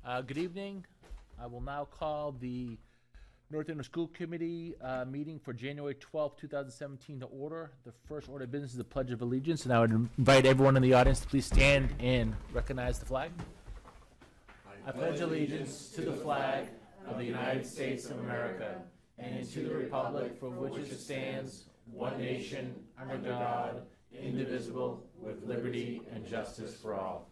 Good evening. I will now call the North Andover School Committee meeting for January 12th, 2017 to order. The first order of business is the Pledge of Allegiance, and I would invite everyone in the audience to please stand and recognize the flag. I pledge allegiance to the flag of the United States of America and to the republic for which it stands, one nation, under God, indivisible, with liberty and justice for all.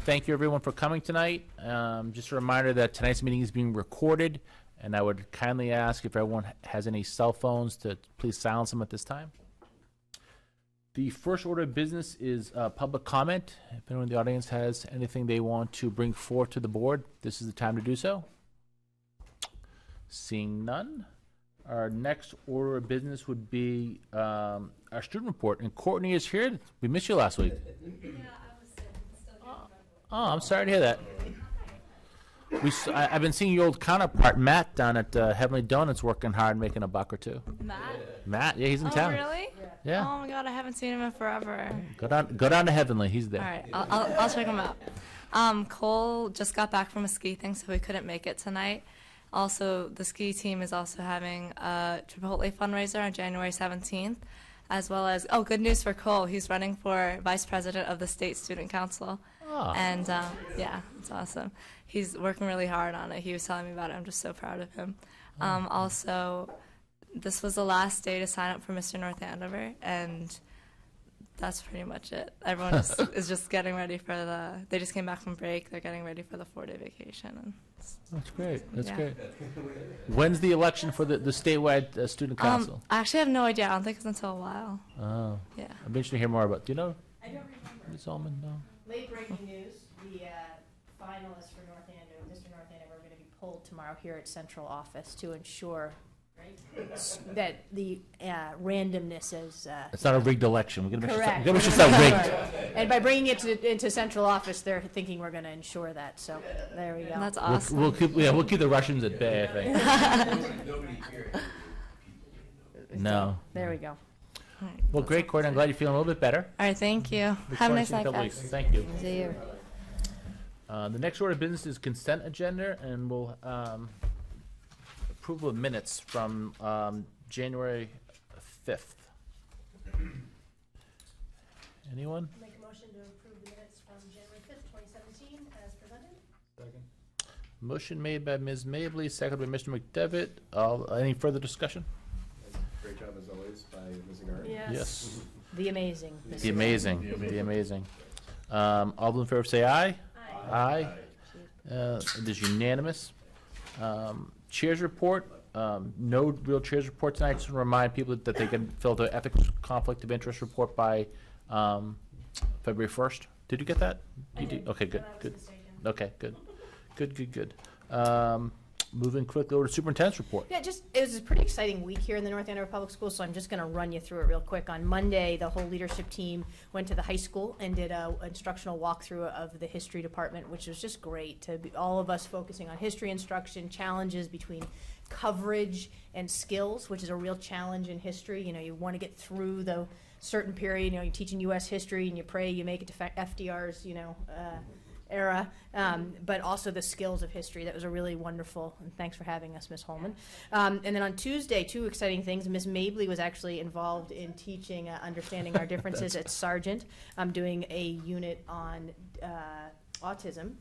Thank you, everyone, for coming tonight. Just a reminder that tonight's meeting is being recorded, and I would kindly ask if everyone has any cell phones to please silence them at this time. The first order of business is public comment. If anyone in the audience has anything they want to bring forth to the board, this is the time to do so. Seeing none, our next order of business would be our student report. And Courtney is here. We missed you last week. Oh, I'm sorry to hear that. I've been seeing your old counterpart, Matt, down at Heavenly Donuts working hard, making a buck or two. Matt, yeah, he's in town. Oh, really? Yeah. Oh, my God, I haven't seen him in forever. Go down to Heavenly. He's there. All right, I'll check him out. Cole just got back from a ski thing, so he couldn't make it tonight. Also, the ski team is also having a Chipotle fundraiser on January 17th, as well as, good news for Cole. He's running for vice president of the State Student Council. Oh. And, yeah, it's awesome. He's working really hard on it. He was telling me about it. I'm just so proud of him. Also, this was the last day to sign up for Mr. North Andover, and that's pretty much it. Everyone is just getting ready for they just came back from break. They're getting ready for the 4-day vacation. And that's great. That's great. When's the election for the statewide student council? I actually have no idea. I don't think it's until a while. Oh. Yeah. I'm interested to hear more about. Do you know? I don't remember. Ms. Ullman, no. Late breaking news: the finalists for North Andover, Mr. North Andover, are going to be pulled tomorrow here at Central Office to ensure that the randomness is. It's not a rigged election. We're going to make sure it's correct. not rigged. And by bringing it into Central Office, they're thinking we're going to ensure that. So there we go. That's awesome. We'll keep the Russians at bay, I think. No. There we go. Well, great, Courtney. I'm glad you're feeling a little bit better. All right, thank you. Look Have a forward nice to seeing night, you in a couple guys. weeks. Thank you. See you. The next order of business is consent agenda, and we'll approval of minutes from January 5th. Anyone? Make a motion to approve the minutes from January 5th, 2017, as presented. Second. Motion made by Ms. Mabley, seconded by Mr. McDevitt. Any further discussion? Great job as always by Ms. Ingard. Yes. The amazing. The amazing. All those in favor say aye. Aye. It is unanimous. Chairs report. No real chairs report tonight. Just want to remind people that they can fill the ethics conflict of interest report by February 1st. Did you get that? You did? Okay, good. Okay, good. Moving quickly over to superintendent's report. Yeah, it was a pretty exciting week here in the North Andover Public Schools, so I'm just going to run you through it real quick. On Monday, the whole leadership team went to the high school and did an instructional walkthrough of the history department, which was just great to be all of us focusing on history instruction, challenges between coverage and skills, which is a real challenge in history. You know, you want to get through the certain period. You know, you're teaching U.S. history and you pray you make it to FDR's, era, but also the skills of history. That was a really wonderful, and thanks for having us, Ms. Holman. And then on Tuesday, two exciting things. Ms. Mabley was actually involved in teaching Understanding Our Differences at Sargent. I'm doing a unit on autism.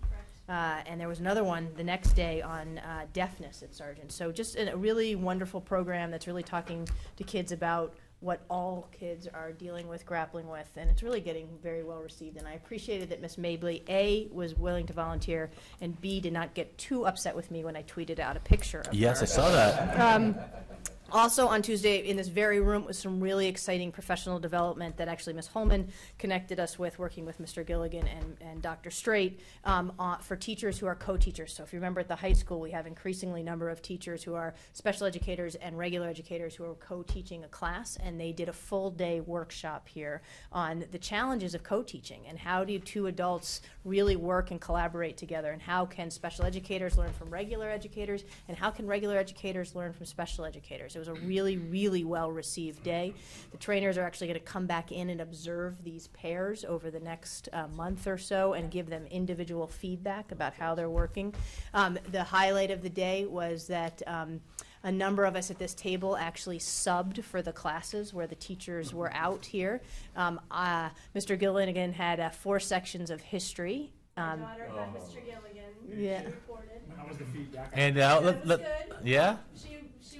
And there was another one the next day on deafness at Sargent. So just a really wonderful program that's really talking to kids about what all kids are dealing with, grappling with, and it's really getting very well received. And I appreciated that Ms. Mabley, A, was willing to volunteer, and B, did not get too upset with me when I tweeted out a picture of her. Yes, I saw that. Also on Tuesday in this very room was some really exciting professional development that actually Ms. Holman connected us with, working with Mr. Gilligan and Dr. Straight for teachers who are co-teachers. So if you remember at the high school, we have increasingly number of teachers who are special educators and regular educators who are co-teaching a class, and they did a full day workshop here on the challenges of co-teaching and how do two adults really work and collaborate together, and how can special educators learn from regular educators, and how can regular educators learn from special educators. It was a really, really well-received day. The trainers are actually going to come back in and observe these pairs over the next month or so and give them individual feedback about how they're working. The highlight of the day was that a number of us at this table actually subbed for the classes where the teachers were out here. Mr. Gilligan had 4 sections of history. My daughter had Mr. Gilligan. Yeah. She reported. How was the feedback? And It was good. yeah. She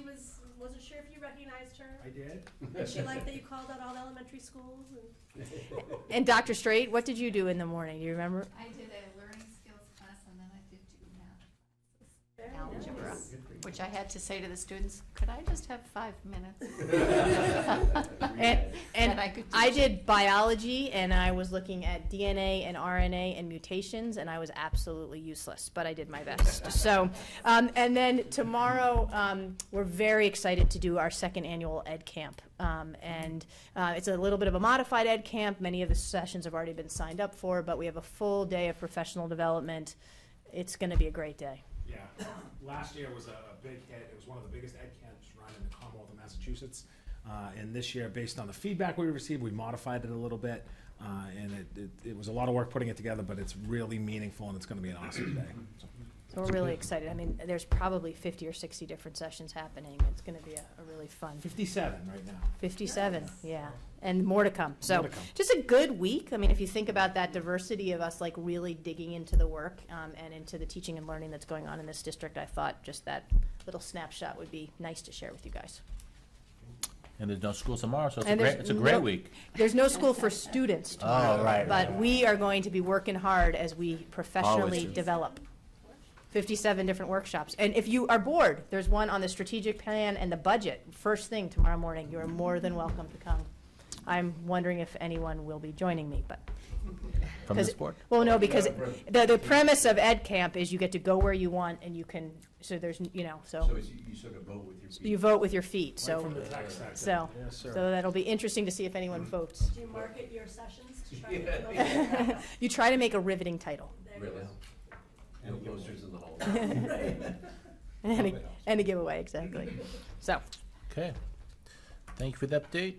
wasn't sure if you recognized her. I did. And she liked that you called out all the elementary schools. And Dr. Straight, what did you do in the morning? Do you remember? I did a learning skills class and then I did 2 math classes. Very Algebra, nice. which I had to say to the students, could I just have 5 minutes? And That I could I teach. did biology, and I was looking at DNA and RNA and mutations, and I was absolutely useless, but I did my best. So, and then tomorrow, we're very excited to do our second annual Ed Camp. And it's a little bit of a modified Ed Camp. Many of the sessions have already been signed up for, but we have a full day of professional development. It's going to be a great day. Yeah, last year was a big hit. It was one of the biggest ed camps run in the Commonwealth of Massachusetts. And this year, based on the feedback we received, we modified it a little bit. And it was a lot of work putting it together, but it's really meaningful and it's going to be an awesome day. So we're really excited. I mean, there's probably 50 or 60 different sessions happening. It's going to be a really fun. 57 right now. 57, yeah, and more to come. So More to come. just a good week. I mean, if you think about that diversity of us, like really digging into the work and into the teaching and learning that's going on in this district, I thought just that little snapshot would be nice to share with you guys. And there's no school tomorrow, so And there's it's a great no- week. There's no school for students tomorrow, Oh, right. but we are going to be working hard as we professionally do. develop. 57 different workshops. And if you are bored, there's one on the strategic plan and the budget. First thing tomorrow morning, you are more than welcome to come. I'm wondering if anyone will be joining me, but. From this board? Well, no, because the premise of Ed Camp is you get to go where you want and you can, so there's, you know, So you still can vote with your feet? you vote with your feet, Right so. from the tech sector. So, Yes, sir. so that'll be interesting to see if anyone votes. Do you market your sessions to try to get those? You try to make a riveting title. There you Really? go. No posters in the hall. And a giveaway, exactly. So, Okay. Thank you for the update.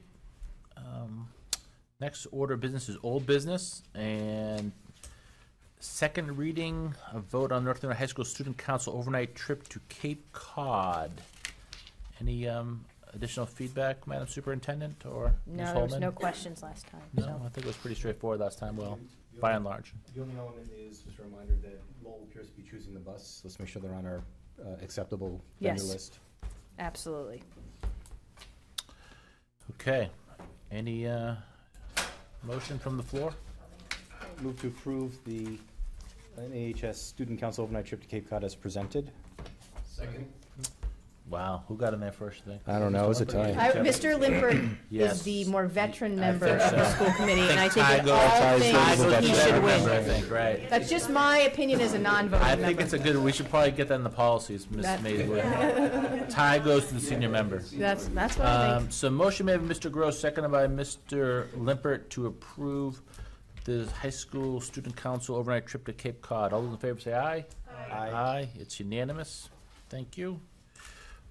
Next order of business is old business, and second reading, a vote on North Andover High School Student Council overnight trip to Cape Cod. Any additional feedback, Madam Superintendent, or Ms. no, there Holman? was no questions last time, No, so. I think it was pretty straightforward last time, well, by and large. The only element is just a reminder that Lowell appears to be choosing the bus. Let's make sure they're on our acceptable vendor Yes. list. Absolutely. Okay. Any motion from the floor? Move to approve the NAHS Student Council overnight trip to Cape Cod as presented. Second. Wow, who got in there first thing? I don't know, it was a tie. Mr. Limpert Yes. is the more veteran I member think of the so. school committee, and I think Ty in goes- all Ty's things, the he veteran should member, I win. think, right. That's just my opinion as a non-voting I member. think it's a good, we should probably get that in the policies, Ms. That- Mayswood. Tie goes to the senior member. That's what I think. So motion made by Mr. Gross, seconded by Mr. Limpert to approve the high school student council overnight trip to Cape Cod. All those in favor say aye. Aye, it's unanimous. Thank you.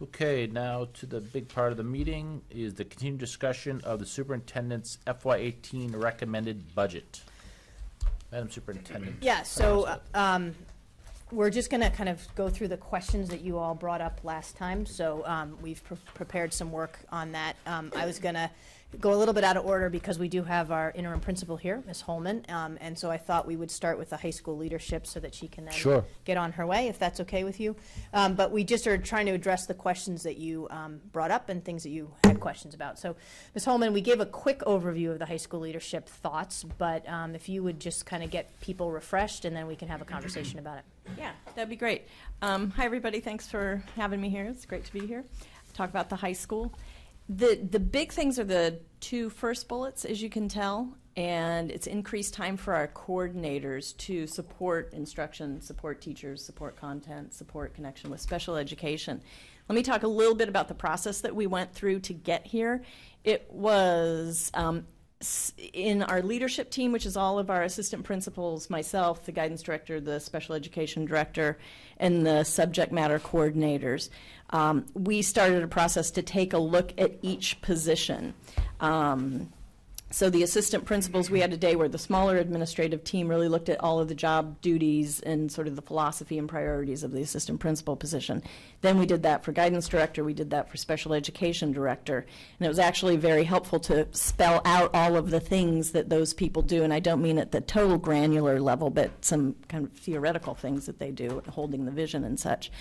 Okay, now to the big part of the meeting is the continued discussion of the superintendent's FY18 recommended budget. Madam Superintendent. Yeah, so we're just going to kind of go through the questions that you all brought up last time. So we've prepared some work on that. I was going to go a little bit out of order because we do have our interim principal here, Ms. Holman, and so I thought we would start with the high school leadership so that she can then Sure. get on her way, if that's okay with you. But we just are trying to address the questions that you brought up and things that you had questions about. So, Ms. Holman, we gave a quick overview of the high school leadership thoughts, but if you would just kind of get people refreshed, and then we can have a conversation about it. Yeah, that'd be great. Hi, everybody. Thanks for having me here. It's great to be here. Talk about the high school. The big things are the 2 first bullets, as you can tell, and it's increased time for our coordinators to support instruction, support teachers, support content, support connection with special education. Let me talk a little bit about the process that we went through to get here. It was In our leadership team, which is all of our assistant principals, myself, the guidance director, the special education director, and the subject matter coordinators, we started a process to take a look at each position. So the assistant principals, we had a day where the smaller administrative team really looked at all of the job duties and sort of the philosophy and priorities of the assistant principal position. Then we did that for guidance director, we did that for special education director, and it was actually very helpful to spell out all of the things that those people do, and I don't mean at the total granular level, but some kind of theoretical things that they do, holding the vision and such.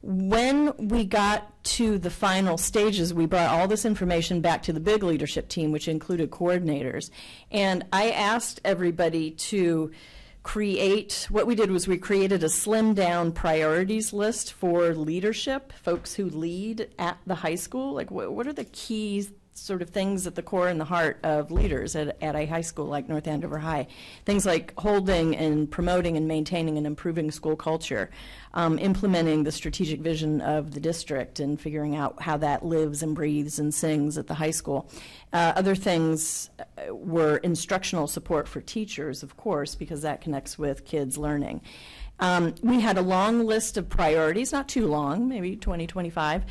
When we got to the final stages, we brought all this information back to the big leadership team, which included coordinators. And I asked everybody to create, what we did was we created a slimmed down priorities list for leadership, folks who lead at the high school. Like, what are the key sort of things at the core and the heart of leaders at a high school like North Andover High? Things like holding and promoting and maintaining and improving school culture, implementing the strategic vision of the district and figuring out how that lives and breathes and sings at the high school. Other things were instructional support for teachers, of course, because that connects with kids learning. We had a long list of priorities, not too long, maybe 20, 25.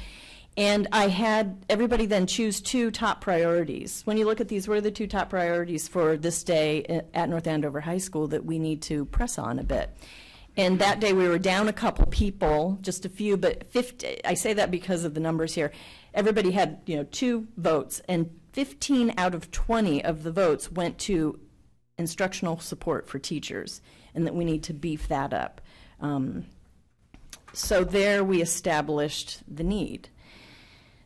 And I had everybody then choose 2 top priorities. When you look at these, what are the 2 top priorities for this day at North Andover High School that we need to press on a bit? And that day we were down a couple people, just a few, but 50, I say that because of the numbers here. Everybody had 2 votes, and 15 out of 20 of the votes went to instructional support for teachers, and that we need to beef that up. So there we established the need.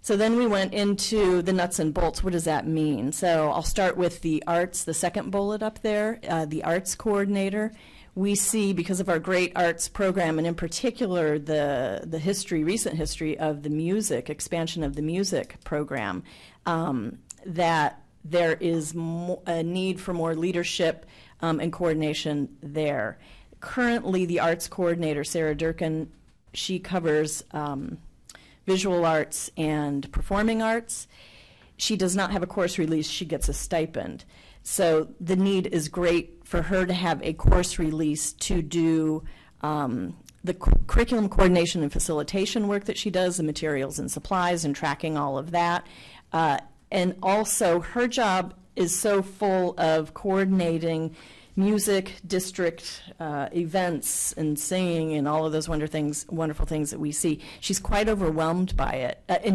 So then we went into the nuts and bolts. What does that mean? So I'll start with the arts, the second bullet up there, the arts coordinator. We see, because of our great arts program, and in particular the history, recent history of the music, expansion of the music program, that there is a need for more leadership and coordination there. Currently, the arts coordinator, Sarah Durkin, she covers visual arts and performing arts. She does not have a course release, she gets a stipend. So the need is great for her to have a course release to do the curriculum coordination and facilitation work that she does, the materials and supplies and tracking all of that. And also her job is so full of coordinating music, district events, and singing, and all of those wonderful things that we see. She's quite overwhelmed by it, and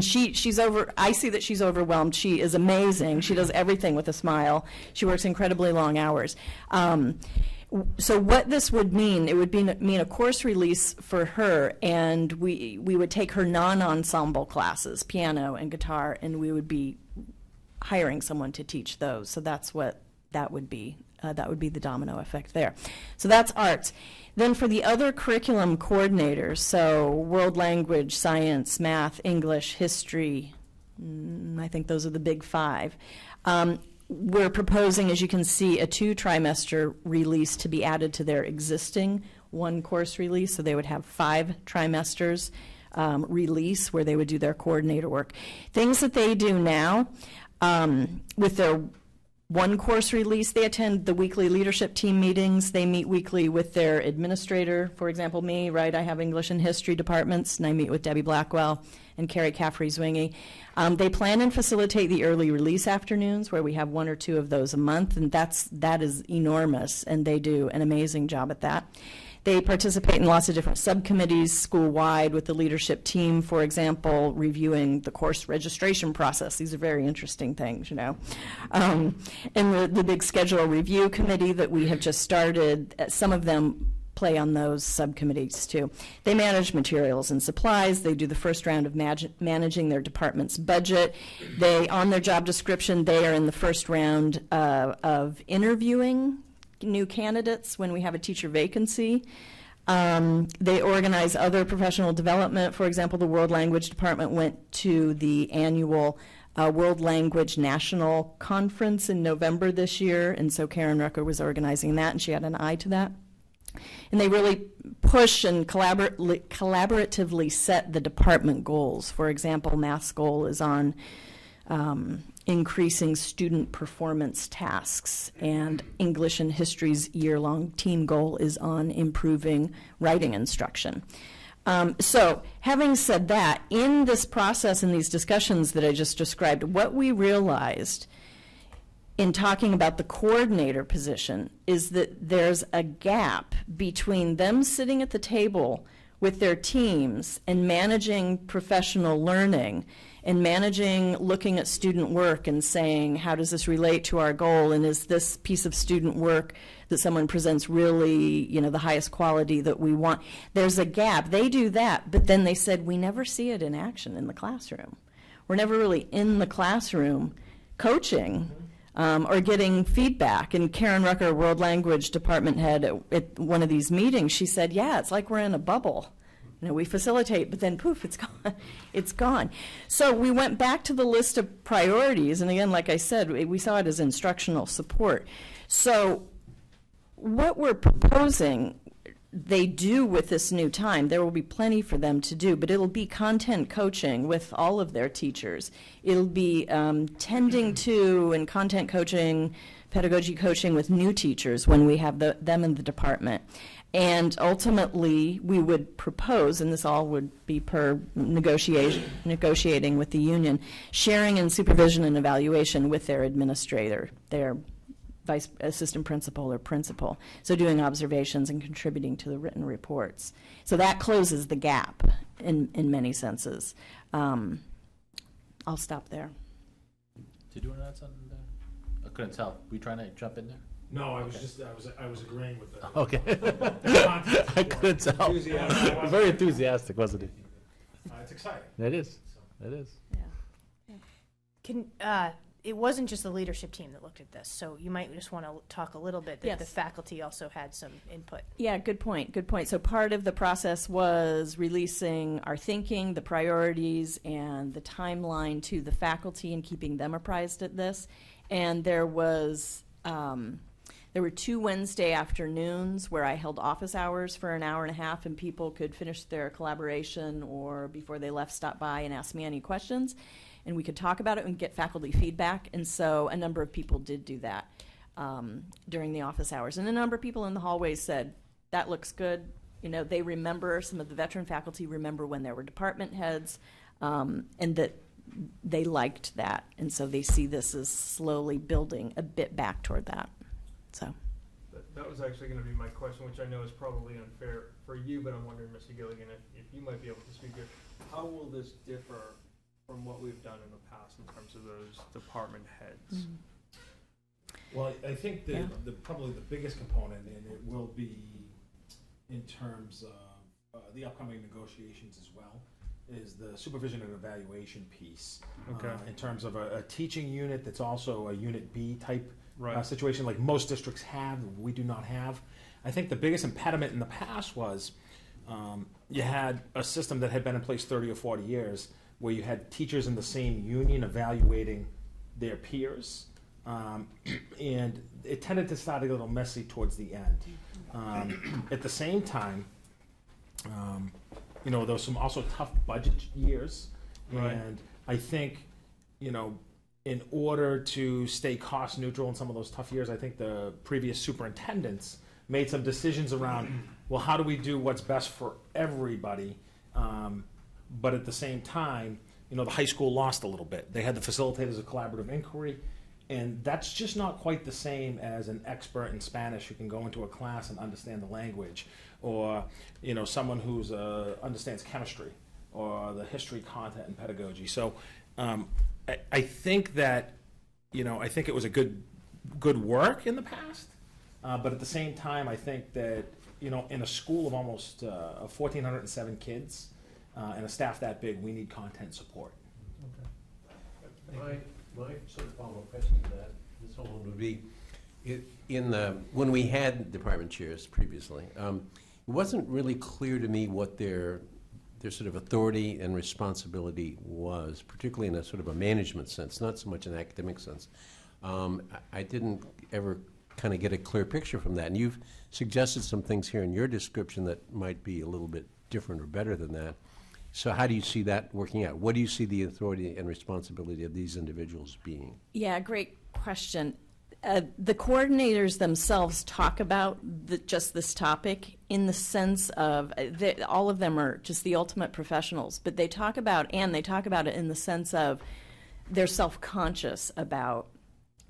I see that she's overwhelmed. She is amazing. She does everything with a smile. She works incredibly long hours. So what this would mean, it would mean a course release for her, and we would take her non-ensemble classes, piano and guitar, and we would be hiring someone to teach those. So that's what that would be. That would be the domino effect there. So that's arts. Then for the other curriculum coordinators, so world language, science, math, English, history, I think those are the big 5. We're proposing, as you can see, a 2-trimester release to be added to their existing 1-course release, so they would have 5 trimesters release where they would do their coordinator work. Things that they do now with their 1-course release, they attend the weekly leadership team meetings. They meet weekly with their administrator, for example, me, right? I have English and history departments, and I meet with Debbie Blackwell and Carrie Caffrey-Zwingy. They plan and facilitate the early release afternoons, where we have 1 or 2 of those a month, and that is enormous, and they do an amazing job at that. They participate in lots of different subcommittees school-wide with the leadership team, for example, reviewing the course registration process. These are very interesting things, And the big schedule review committee that we have just started, some of them play on those subcommittees too. They manage materials and supplies. They do the first round of managing their department's budget. On their job description, they are in the first round of interviewing new candidates when we have a teacher vacancy. They organize other professional development. For example, the World Language Department went to the annual World Language National Conference in November this year, and so Karen Rucker was organizing that, and she had an eye to that. And they really push and collaboratively set the department goals. For example, math's goal is on increasing student performance tasks, and English and History's year-long team goal is on improving writing instruction. So, having said that, in this process, in these discussions that I just described, what we realized in talking about the coordinator position is that there's a gap between them sitting at the table with their teams and managing professional learning and managing looking at student work and saying, how does this relate to our goal, and is this piece of student work that someone presents really, the highest quality that we want? There's a gap. They do that, but then they said, we never see it in action in the classroom. We're never really in the classroom coaching or getting feedback. And Karen Rucker, World Language Department head at one of these meetings, she said, yeah, it's like we're in a bubble. We facilitate, but then poof, it's gone. It's gone. So we went back to the list of priorities, and again, like I said, we saw it as instructional support. So what we're proposing they do with this new time, there will be plenty for them to do, but it'll be content coaching with all of their teachers. It'll be tending to and content coaching, pedagogy coaching with new teachers when we have them in the department. And ultimately, we would propose, and this all would be per negotiating with the union, sharing and supervision and evaluation with their administrator, their vice assistant principal or principal. So doing observations and contributing to the written reports. So that closes the gap in many senses. I'll stop there. Did you want to add something there? I couldn't tell. Were you trying to jump in there? No, I was just, I was agreeing with the. Okay. context I couldn't tell. Very enthusiastic, wasn't he? It's exciting. It is. It is. Yeah. It wasn't just the leadership team that looked at this, so you might just want to talk a little bit that Yes. the faculty also had some input. Yeah, good point, good point. So part of the process was releasing our thinking, the priorities, and the timeline to the faculty and keeping them apprised of this. And there was, there were 2 Wednesday afternoons where I held office hours for an hour and a half, and people could finish their collaboration or before they left, stop by and ask me any questions. And we could talk about it and get faculty feedback. And so a number of people did do that during the office hours. And a number of people in the hallways said, that looks good. You know, they remember, some of the veteran faculty remember when there were department heads, and that they liked that. And so they see this as slowly building a bit back toward that. So. That was actually going to be my question, which I know is probably unfair for you, but I'm wondering, Mr. Gilligan, if you might be able to speak here. How will this differ from what we've done in the past in terms of those department heads? Mm-hmm. Well, I think the probably the biggest component, and it will be in terms of the upcoming negotiations as well, is the supervision and evaluation piece. Okay. In terms of a teaching unit that's also a Unit B type Right. situation, like most districts have, we do not have. I think the biggest impediment in the past was you had a system that had been in place 30 or 40 years where you had teachers in the same union evaluating their peers. And it tended to start a little messy towards the end. At the same time, there was some also tough budget years. Right. And I think, in order to stay cost neutral in some of those tough years, I think the previous superintendents made some decisions around, well, how do we do what's best for everybody? But at the same time, the high school lost a little bit. They had the facilitators of collaborative inquiry, and that's just not quite the same as an expert in Spanish who can go into a class and understand the language, or someone who's understands chemistry or the history, content, and pedagogy. So I think that I think it was a good work in the past, but at the same time, I think that in a school of almost 1,407 kids. And a staff that big, we need content support. My sort of follow-up question to that, this whole one would be, when we had department chairs previously, it wasn't really clear to me what their sort of authority and responsibility was, particularly in a sort of a management sense, not so much an academic sense. I didn't ever kind of get a clear picture from that, and you've suggested some things here in your description that might be a little bit different or better than that. So how do you see that working out? What do you see the authority and responsibility of these individuals being? Yeah, great question. The coordinators themselves talk about just this topic in the sense of all of them are just the ultimate professionals, but they talk about it in the sense of they're self-conscious about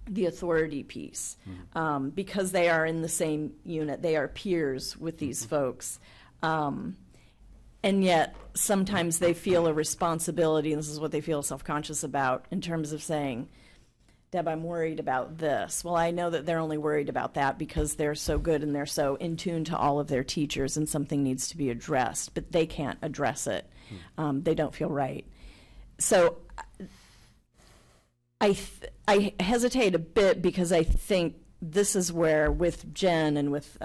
the authority piece because they are in the same unit. They are peers with these folks. And yet, sometimes they feel a responsibility, and this is what they feel self-conscious about, in terms of saying, Deb, I'm worried about this. Well, I know that they're only worried about that because they're so good and they're so in tune to all of their teachers and something needs to be addressed, but they can't address it. They don't feel right. So I hesitate a bit because I think this is where, with Jen and with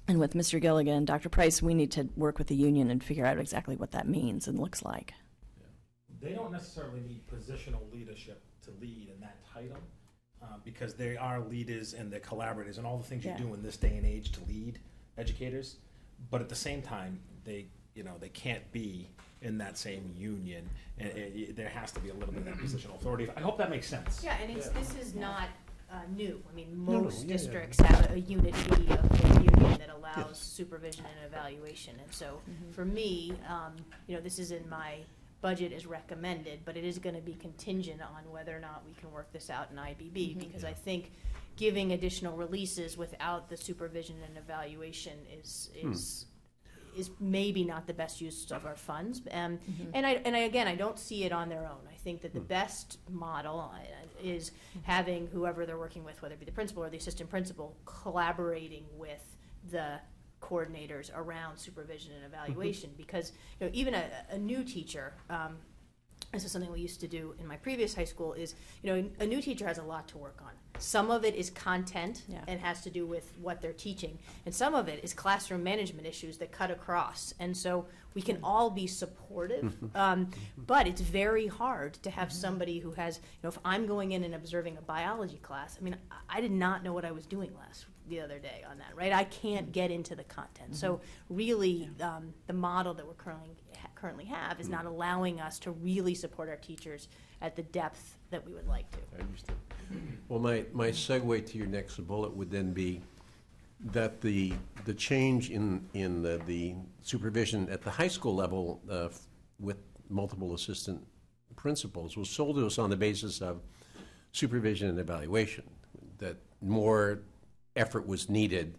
Mr. Gilligan, Dr. Price, we need to work with the union and figure out exactly what that means and looks like. They don't necessarily need positional leadership to lead in that title, because they are leaders and they're collaborators and all the things you do in this day and age to lead educators. But at the same time, they can't be in that same union, and there has to be a little bit of that positional authority. I hope that makes sense. Yeah, and this is not new. I mean, most districts have a unit B of the union that allows supervision and evaluation. And so for me, this is in my budget as recommended, but it is going to be contingent on whether or not we can work this out in IBB, because I think giving additional releases without the supervision and evaluation is maybe not the best use of our funds. And I don't see it on their own. I think that the best model is having whoever they're working with, whether it be the principal or the assistant principal, collaborating with the coordinators around supervision and evaluation. Because even a new teacher, this is something we used to do in my previous high school, is a new teacher has a lot to work on. Some of it is content and has to do with what they're teaching, and some of it is classroom management issues that cut across. And so we can all be supportive, but it's very hard to have somebody who has, if I'm going in and observing a biology class, I mean, I did not know what I was doing the other day on that, right? I can't get into the content. So really, the model that we're currently have is not allowing us to really support our teachers at the depth that we would like to. I understand. Well, my segue to your next bullet would then be that the change in the supervision at the high school level with multiple assistant principals was sold to us on the basis of supervision and evaluation, that more effort was needed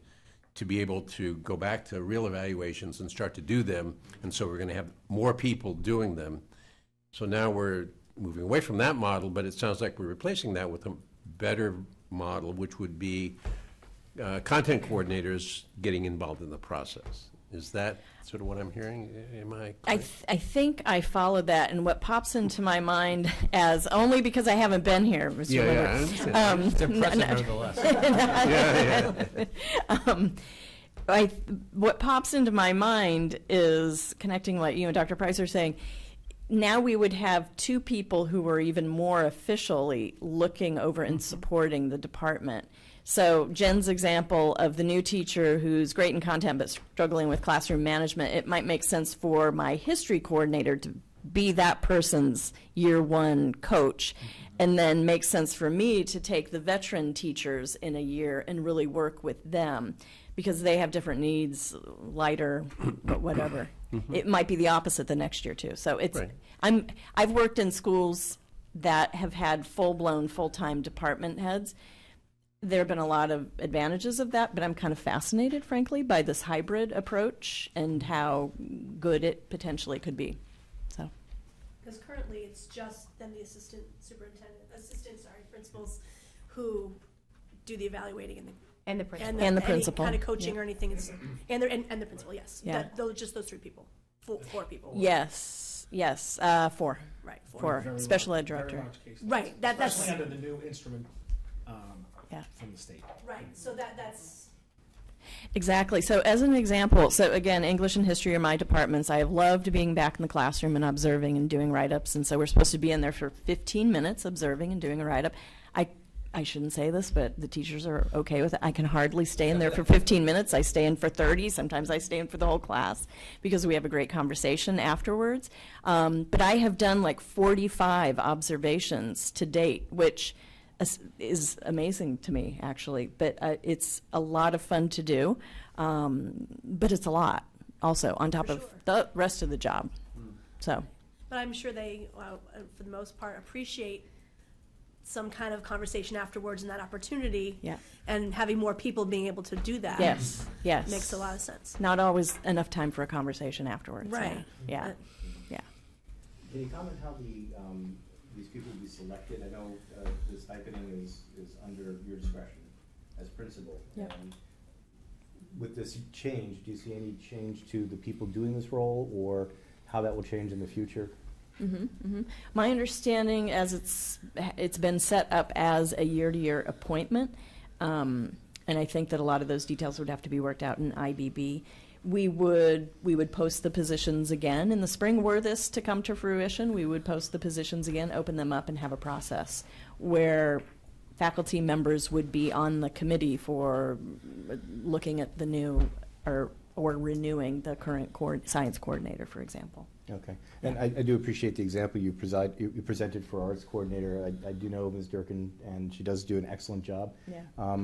to be able to go back to real evaluations and start to do them, and so we're going to have more people doing them. So now we're moving away from that model, but it sounds like we're replacing that with a better model, which would be content coordinators getting involved in the process. Is that sort of what I'm hearing? Am I correct? I think I followed that, and what pops into my mind, as only because I haven't been here, Mr. Miller. I understand. It's impressive nonetheless. What pops into my mind is connecting what you and Dr. Price are saying. Now we would have two people who were even more officially looking over and supporting the department. So Jen's example of the new teacher who's great in content but struggling with classroom management, it might make sense for my history coordinator to be that person's year one coach, and then makes sense for me to take the veteran teachers in a year and really work with them, because they have different needs, lighter, but whatever. It might be the opposite the next year too. So it's I've worked in schools that have had full-blown, full-time department heads. There have been a lot of advantages of that, but I'm kind of fascinated, frankly, by this hybrid approach and how good it potentially could be. So, Because currently it's just then the principals who do the evaluating And the principal. And the principal. Any kind of coaching or anything, and the principal, yes. Yeah. Just those three people, four people. yes, 4. Right, 4. Very Special large- ed director. very large cases. Right, that's Especially under the new instrument from the state. right. So that's Exactly. So as an example, so again, English and history are my departments. I have loved being back in the classroom and observing and doing write-ups, and so we're supposed to be in there for 15 minutes observing and doing a write-up. I shouldn't say this, but the teachers are okay with it. I can hardly stay in there for 15 minutes. I stay in for 30. Sometimes I stay in for the whole class because we have a great conversation afterwards. But I have done like 45 observations to date, which is amazing to me, actually. But it's a lot of fun to do. But it's a lot also on top of the rest of the job. So. But I'm sure they, for the most part, appreciate some kind of conversation afterwards and that opportunity. Yeah. And having more people being able to do that. Yes, yes. Makes a lot of sense. Not always enough time for a conversation afterwards. Right. Yeah. Yeah. Can you comment how these people will be selected? I know the stipending is under your discretion as principal. Yep. And with this change, do you see any change to the people doing this role, or how that will change in the future? My understanding, as it's been set up as a year-to-year appointment, and I think that a lot of those details would have to be worked out in IBB. We would post the positions again in the spring. Were this to come to fruition, we would post the positions again, open them up, and have a process where faculty members would be on the committee for looking at the new or renewing the current science coordinator, for example. Okay, and I do appreciate the example you presented for arts coordinator. I do know Ms. Durkin, and she does do an excellent job. Yeah.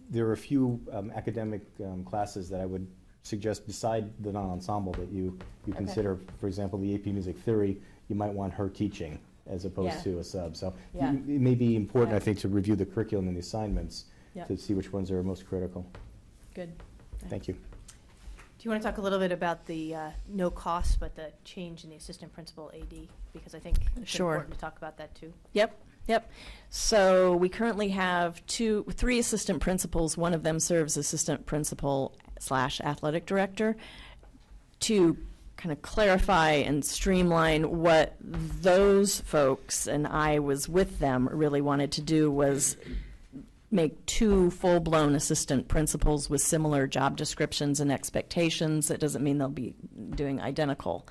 There are a few academic classes that I would suggest beside the non-ensemble that you consider. For example, the AP Music Theory, you might want her teaching as opposed to a sub. So Yeah. it may be important, I think, to review the curriculum and the assignments Yeah. to see which ones are most critical. Good. Thank you. Do you want to talk a little bit about the no cost, but the change in the assistant principal AD? Because I think it's Sure. important to talk about that too. Yep. So we currently have three assistant principals. One of them serves assistant principal / athletic director. To kind of clarify and streamline what those folks, and I was with them, really wanted to do was make 2 full-blown assistant principals with similar job descriptions and expectations. That doesn't mean they'll be doing identical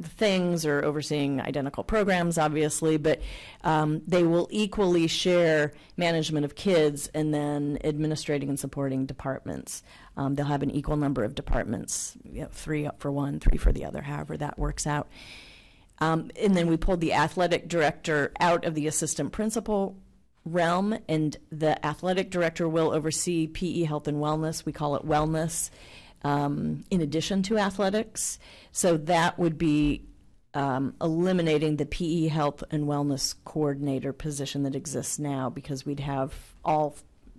things or overseeing identical programs, obviously, but they will equally share management of kids and then administrating and supporting departments. They'll have an equal number of departments, 3 for one, 3 for the other, however that works out. And then we pulled the athletic director out of the assistant principal realm, and the athletic director will oversee PE health and wellness. We call it wellness, in addition to athletics. So that would be eliminating the PE health and wellness coordinator position that exists now, because we'd have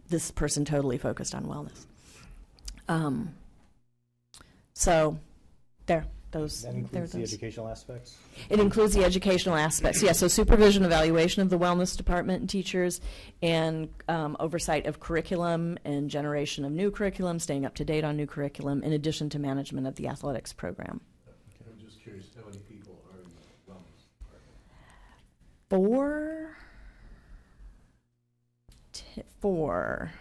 this person totally focused on wellness. So there. That includes the educational aspects? It includes the educational aspects, yes. So supervision, evaluation of the wellness department and teachers, and oversight of curriculum and generation of new curriculum, staying up to date on new curriculum, in addition to management of the athletics program. Okay. I'm just curious, how many people are in the wellness department? 4.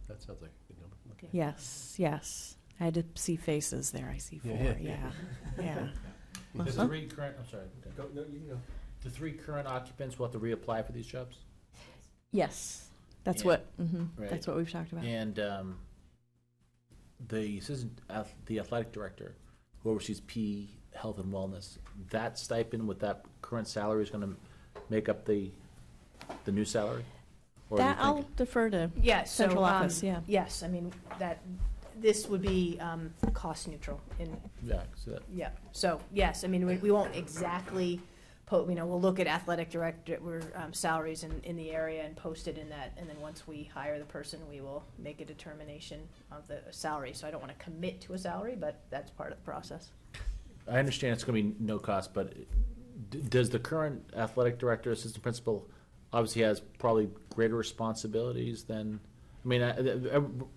That sounds like a good number. Okay. Yes. I had to see faces there. I see 4. Yeah. The 3 current, I'm sorry. No, you can go. The 3 current occupants will have to reapply for these jobs? Yes. That's Yeah. That's Right. what we've talked about. And the the athletic director, who oversees PE, health and wellness, that stipend with that current salary is going to make up the new salary? Or do you That I'll think- defer to Yes. central office, yeah. Yes, I mean, this would be cost neutral Yeah, so that, yeah. So, yes, I mean, we won't exactly, we'll look at athletic director, salaries in the area and post it in that, and then once we hire the person, we will make a determination of the salary. So I don't want to commit to a salary, but that's part of the process. I understand it's going to be no cost, but does the current athletic director, assistant principal, obviously has probably greater responsibilities than, I mean,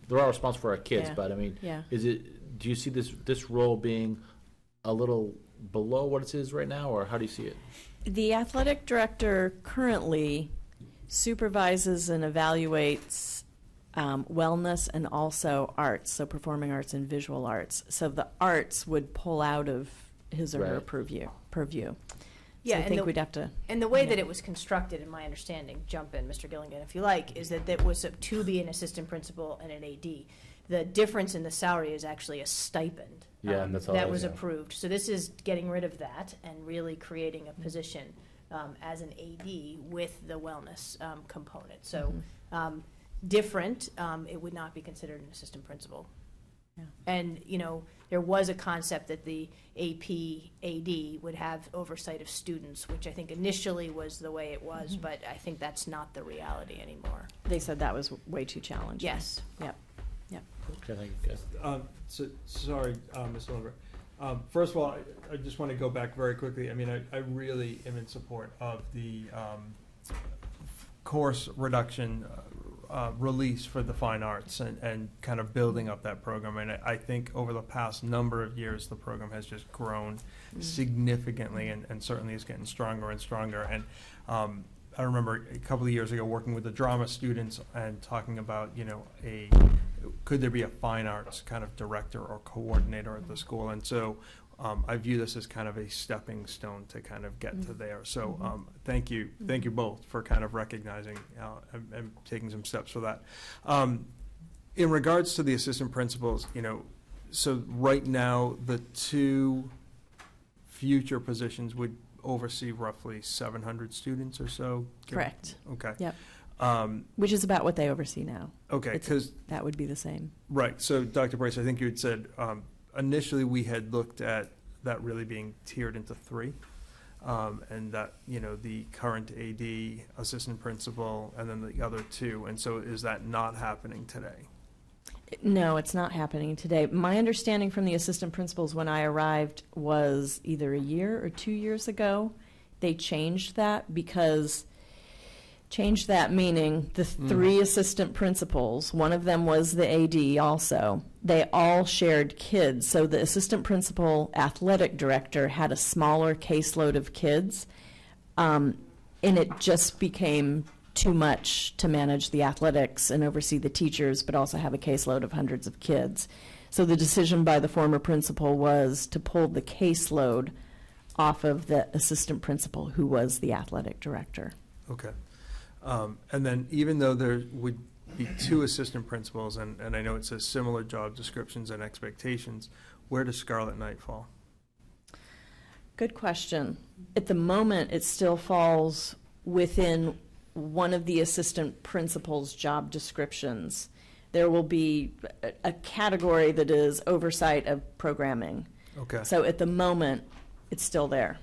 they're all responsible for our kids, Yeah. but I mean, Yeah. do you see this role being a little below what it is right now, or how do you see it? The athletic director currently supervises and evaluates wellness and also arts, so performing arts and visual arts. So the arts would pull out of his or her Right. purview. Yeah, I and think the- we'd have to. And the way Yeah. that it was constructed, in my understanding, jump in, Mr. Gilligan, if you like, is that that was to be an assistant principal and an AD. The difference in the salary is actually a stipend. Yeah, and that's all That it was is, yeah. approved. So this is getting rid of that and really creating a position as an AD with the wellness component. So different, it would not be considered an assistant principal. Yeah. And, you know, there was a concept that the AP AD would have oversight of students, which I think initially was the way it was, but I think that's not the reality anymore. They said that was way too challenging. Yes. Yep. Okay, thank you, guys. Sorry, Ms. Oliver. First of all, I just want to go back very quickly. I mean, I really am in support of the course reduction release for the fine arts and kind of building up that program. And I think over the past number of years, the program has just grown significantly and certainly is getting stronger and stronger. And I remember a couple of years ago working with the drama students and talking about, you know, could there be a fine arts kind of director or coordinator at the school? And so I view this as kind of a stepping stone to kind of get to there. So thank you both for kind of recognizing and taking some steps for that. In regards to the assistant principals, you know, so right now the two future positions would oversee roughly 700 students or so? Correct. Okay. Yep. Which is about what they oversee now. Okay, It's- because, That would be the same. right, so Dr. Brace, I think you had said, initially we had looked at that really being tiered into three, and that, you know, the current AD, assistant principal, and then the other two, and so is that not happening today? No, it's not happening today. My understanding from the assistant principals when I arrived was either a year or 2 years ago, they changed that meaning the three assistant principals, one of them was the AD also, they all shared kids. So the assistant principal athletic director had a smaller caseload of kids, and it just became too much to manage the athletics and oversee the teachers, but also have a caseload of hundreds of kids. So the decision by the former principal was to pull the caseload off of the assistant principal, who was the athletic director. Okay. And then even though there would be two assistant principals, and I know it says similar job descriptions and expectations, where does Scarlet Knight fall? Good question. At the moment, it still falls within one of the assistant principal's job descriptions. There will be a category that is oversight of programming. Okay. So at the moment, it's still there.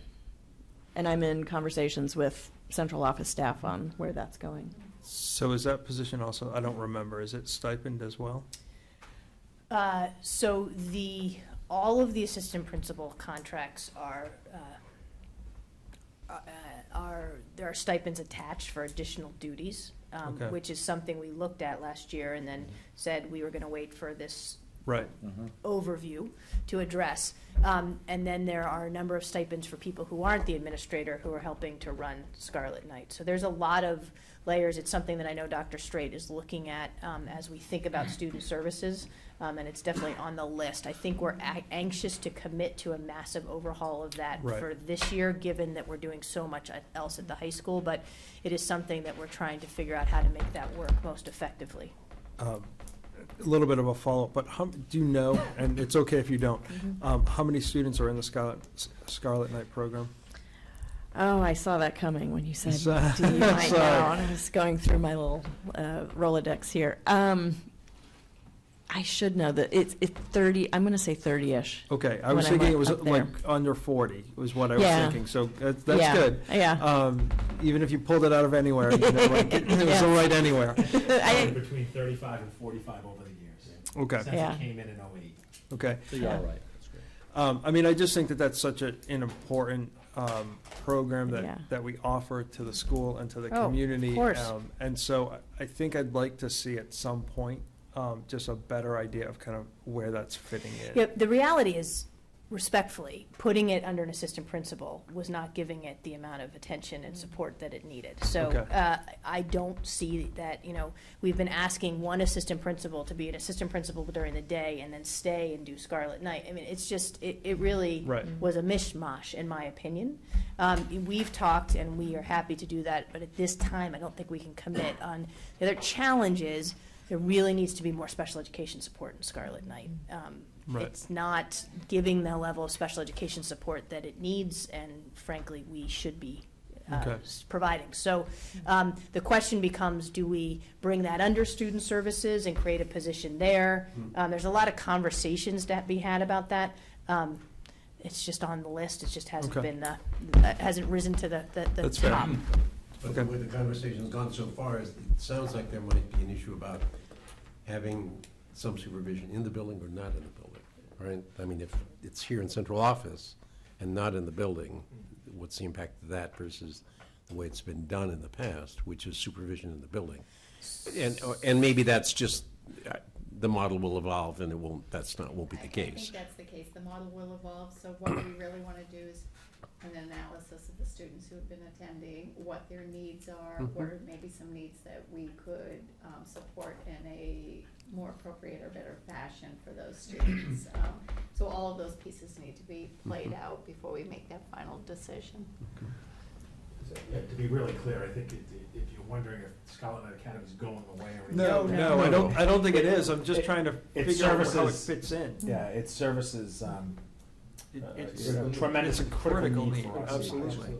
And I'm in conversations with central office staff on where that's going. So is that position also, I don't remember, is it stipend as well? So all of the assistant principal contracts there are stipends attached for additional duties, Okay. which is something we looked at last year and then said we were going to wait for this Right. overview to address. And then there are a number of stipends for people who aren't the administrator who are helping to run Scarlet Knight. So there's a lot of layers. It's something that I know Dr. Straight is looking at as we think about student services, and it's definitely on the list. I think we're anxious to commit to a massive overhaul of that Right. for this year, given that we're doing so much else at the high school, but it is something that we're trying to figure out how to make that work most effectively. A little bit of a follow-up, but do you know, and it's okay if you don't, how many students are in the Scarlet Knight program? Oh, I saw that coming when you said, So- do you might sorry. know? And I was going through my little Rolodex here. I should know that it's 30, I'm going to say 30-ish. Okay, I When was I thinking went it was up there. like under 40 was what I was Yeah. thinking, so that's Yeah, good. yeah. Even if you pulled it out of anywhere, you know, like, it was Yeah. all right anywhere. Between 35 and 45 over the years. Okay, Since Yeah. it came in 08. okay. So you're all right, that's great. I mean, I just think that that's such an important program Yeah. that we offer to the school and to the Oh, of community. course. And so I think I'd like to see at some point just a better idea of kind of where that's fitting in. Yeah, the reality is, respectfully, putting it under an assistant principal was not giving it the amount of attention and support that it needed. So Okay. I don't see that, we've been asking one assistant principal to be an assistant principal during the day and then stay and do Scarlet Night. I mean, it's just, it really Right. was a mishmash, in my opinion. We've talked, and we are happy to do that, but at this time, I don't think we can commit on, the other challenge is, there really needs to be more special education support in Scarlet Night. Right. It's not giving the level of special education support that it needs, and frankly, we should be Okay. providing. So the question becomes, do we bring that under student services and create a position there? There's a lot of conversations to be had about that. It's just on the list. It just hasn't Okay. been, hasn't risen to the That's fair. top. But the way the conversation's gone so far, is it sounds like there might be an issue about having some supervision in the building or not in the building, right? I mean, if it's here in central office and not in the building, what's the impact of that versus the way it's been done in the past, which is supervision in the building? And maybe that's just, the model will evolve and it won't be the I case. think that's the case. The model will evolve, so what we really want to do is an analysis of the students who have been attending, what their needs are, what are maybe some needs that we could support in a more appropriate or better fashion for those students. So all of those pieces need to be played out before we make that final decision. To be really clear, I think if you're wondering if Scarlet Night Academy is going away or anything. No, I don't think it is. I'm just trying to It figure out how it services- fits in. Yeah, it services It's a tremendous it's a critical need, for us. absolutely.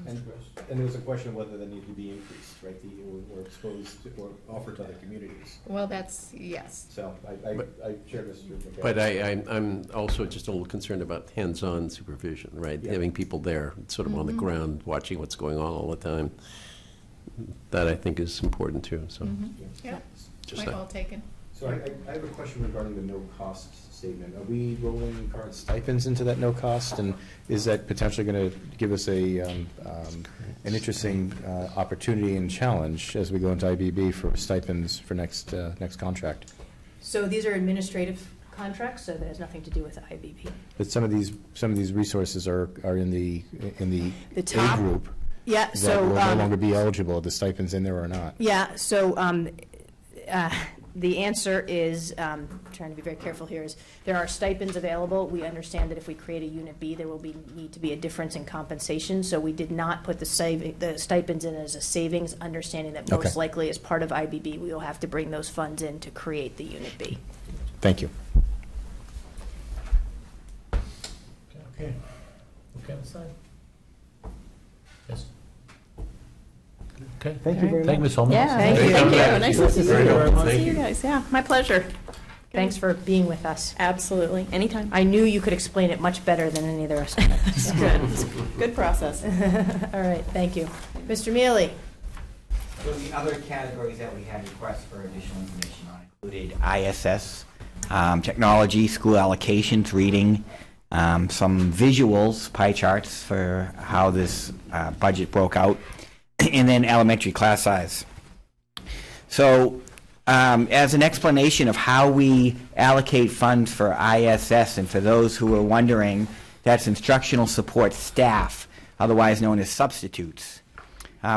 And there was a question whether they need to be increased, right, or exposed to, or offered to other communities. Well, that's, yes. So I share this with But I'm also just a little concerned about hands-on supervision, right? Yeah. Having people there, sort of on the ground, watching what's going on all the time. That I think is important too, so. Yeah, Just point that. well taken. So I have a question regarding the no-cost statement. Are we rolling current stipends into that no-cost? And is that potentially going to give us an interesting opportunity and challenge as we go into IBB for stipends for next contract? So these are administrative contracts, so that has nothing to do with the IBB. But some of these resources are in the The A top- group Yeah, that so. will no longer be eligible. The stipends in there or not? Yeah, so the answer is, trying to be very careful here, is there are stipends available. We understand that if we create a Unit B, there will need to be a difference in compensation. So we did not put the stipends in as a savings, understanding that most Okay. likely as part of IBB, we will have to bring those funds in to create the Unit B. Thank you. Okay. Okay, on the side. Yes. Okay. Thank you very Thank you, much. Ms. Holman. Yeah, thank you. Thank you. Thank Nice you. to see Very you. helpful. Nice to Thank see you you. guys. Yeah, my pleasure. Thanks for being with us. Absolutely. Anytime. I knew you could explain it much better than any of the rest of us. Good. Good process. All right, thank you. Mr. Mealy? So the other categories that we had requests for additional information on included ISS, technology, school allocations, reading, some visuals, pie charts for how this budget broke out, and then elementary class size. So as an explanation of how we allocate funds for ISS, and for those who are wondering, that's instructional support staff, otherwise known as substitutes.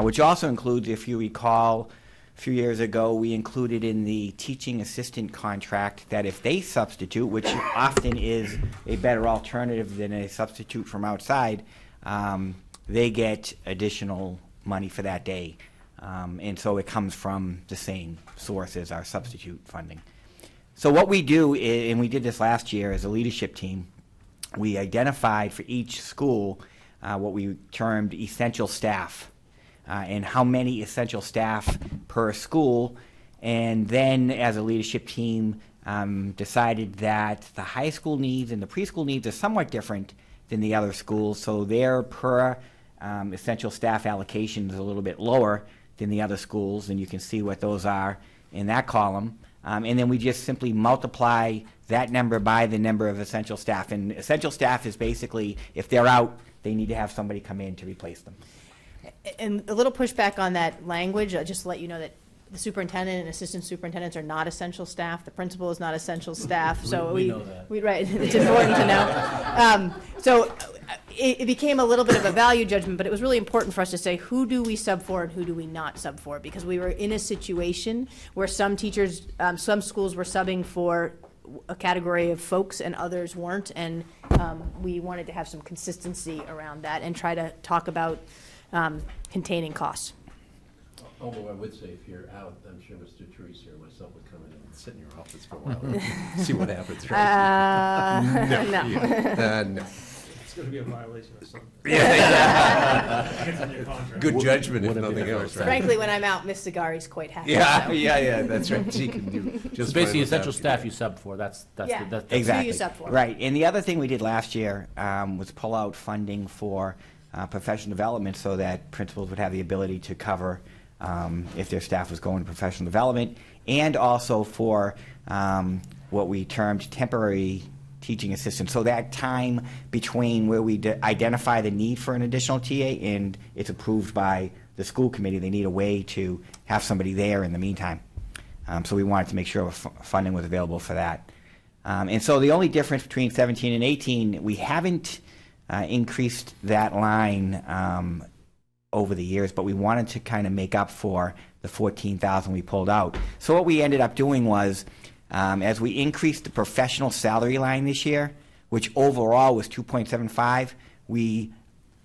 Which also includes, if you recall, a few years ago, we included in the teaching assistant contract that if they substitute, which often is a better alternative than a substitute from outside, they get additional money for that day. And so it comes from the same source as our substitute funding. So what we do, and we did this last year as a leadership team, we identified for each school what we termed essential staff. And how many essential staff per school, and then as a leadership team decided that the high school needs and the preschool needs are somewhat different than the other schools, so their per essential staff allocation is a little bit lower than the other schools, and you can see what those are in that column. And then we just simply multiply that number by the number of essential staff, and essential staff is basically, if they're out, they need to have somebody come in to replace them. And a little pushback on that language, just to let you know that the superintendent and assistant superintendents are not essential staff. The principal is not essential staff. So We know that. right, it's important to know. So it became a little bit of a value judgment, but it was really important for us to say, who do we sub for and who do we not sub for? Because we were in a situation where some teachers, some schools were subbing for a category of folks and others weren't, and we wanted to have some consistency around that and try to talk about containing costs. Although I would say if you're out, I'm sure Mr. Teresa or myself would come in and sit in your office for a while and see what happens, right? No. No. It's gonna be a violation of something. It's in your contract. Good judgment, if Wouldn't be nothing the else, first right? Frankly, when I'm out, Miss Zagari's quite happy. Yeah, so. yeah, that's right. She can do So just basically, fine without essential you. staff you sub for, that's Yeah. that's Exactly. use up for. Right. And the other thing we did last year was pull out funding for professional development so that principals would have the ability to cover if their staff was going to professional development, and also for what we termed temporary teaching assistants. So that time between where we identify the need for an additional TA and it's approved by the school committee, they need a way to have somebody there in the meantime. So we wanted to make sure funding was available for that. And so the only difference between 17 and 18, we haven't increased that line over the years, but we wanted to kind of make up for the 14,000 we pulled out. So what we ended up doing was, as we increased the professional salary line this year, which overall was 2.75, we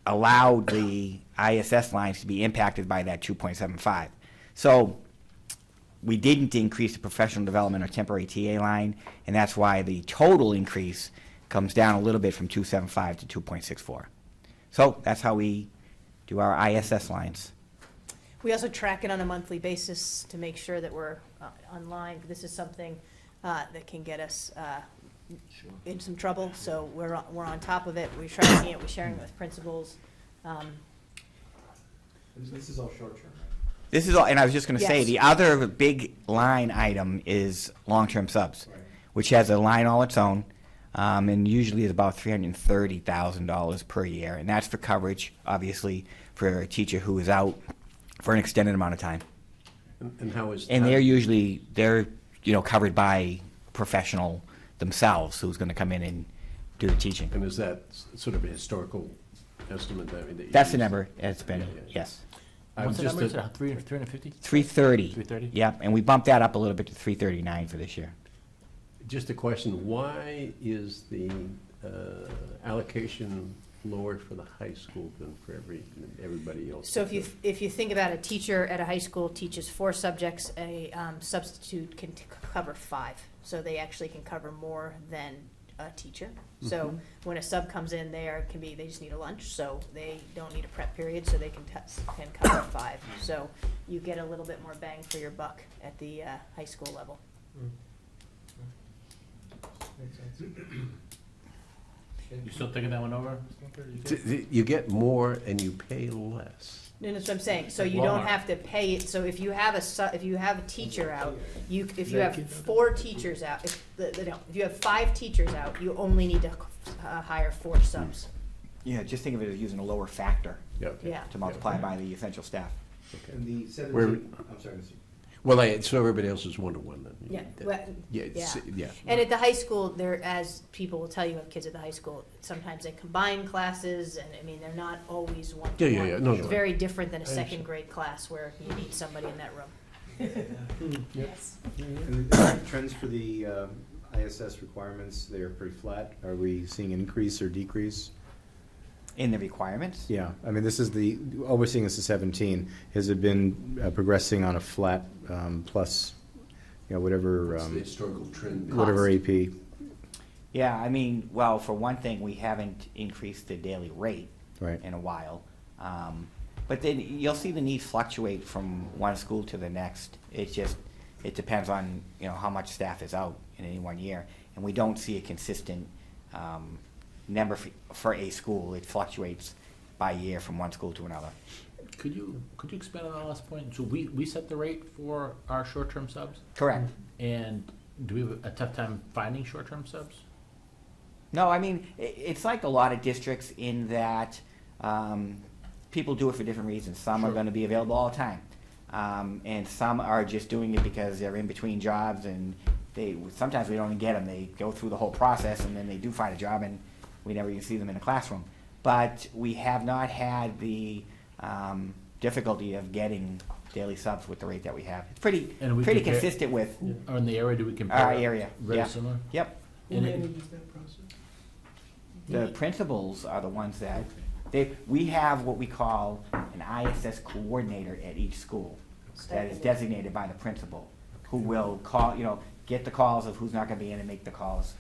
allowed the ISS lines to be impacted by that 2.75. So we didn't increase the professional development or temporary TA line, and that's why the total increase comes down a little bit from 2.75 to 2.64. So that's how we do our ISS lines. We also track it on a monthly basis to make sure that we're online. This is something that can get us in some trouble, so we're on top of it. We're tracking it. We're sharing it with principals. This is all short-term, right? This is all, and I was just going to say, Yes. the other big line item is long-term subs, Right. which has a line all its own, and usually is about $330,000 per year, and that's for coverage, obviously, for a teacher who is out for an extended amount of time. And how is And how- they're covered by professional themselves, who's going to come in and do the teaching. And is that sort of a historical estimate that you That's the use? number it's been, Yeah. yes. what's the just number? a- Is it 350? 330. 330? Yeah, and we bumped that up a little bit to 339 for this year. Just a question, why is the allocation lower for the high school than for everybody else? So if you think about a teacher at a high school teaches 4 subjects, a substitute can cover 5. So they actually can cover more than a teacher. So when a sub comes in, they just need a lunch, so they don't need a prep period, so they can cover 5. So you get a little bit more bang for your buck at the high school level. Makes sense. You still thinking that one over? You get more and you pay less. No, that's what I'm saying. So Like you don't Walmart. have to pay it. So if you have a teacher out, if you have 4 teachers out, if you have 5 teachers out, you only need to hire 4 subs. Yeah, just think of it as using a lower factor Yeah, okay. Yeah. to multiply by the essential staff. Okay. And the Where- 17, I'm sorry, Mr. Well, so everybody else is 1-to-1 then? Yeah. That- Well, Yeah, it's- yeah. And at the high school, as people will tell you, have kids at the high school, sometimes they combine classes, and I mean, they're not always one-to-one. Yeah. No, It's no. very different than a I second understand. grade class where you need somebody in that room. Yes. And the trends for the ISS requirements, they're pretty flat. Are we seeing an increase or decrease? In the requirements? Yeah, I mean, this is all we're seeing is the 17. Has it been progressing on a flat plus, whatever, What's the historical trend? whatever AP? Yeah, I mean, well, for one thing, we haven't increased the daily rate Right. in a while. But then you'll see the needs fluctuate from one school to the next. It depends on, how much staff is out in any one year. And we don't see a consistent number for a school. It fluctuates by year from one school to another. Could you expand on that last point? So we set the rate for our short-term subs, Correct. and do we have a tough time finding short-term subs? No, I mean, it's like a lot of districts in that people do it for different reasons. Some are Sure. going to be available all the time. and some are just doing it because they're in between jobs, and sometimes we don't even get them. They go through the whole process, and then they do find a job, and we never even see them in the classroom. But we have not had the difficulty of getting daily subs with the rate that we have. It's pretty And we pretty compare- consistent with Or in the area, do we compare? our area. Very Yeah. similar? Yep. And it- that process? The principals are the ones that, we have what we call an ISS coordinator at each school that is designated by the principal, who will call, get the calls of who's not gonna be in and make the calls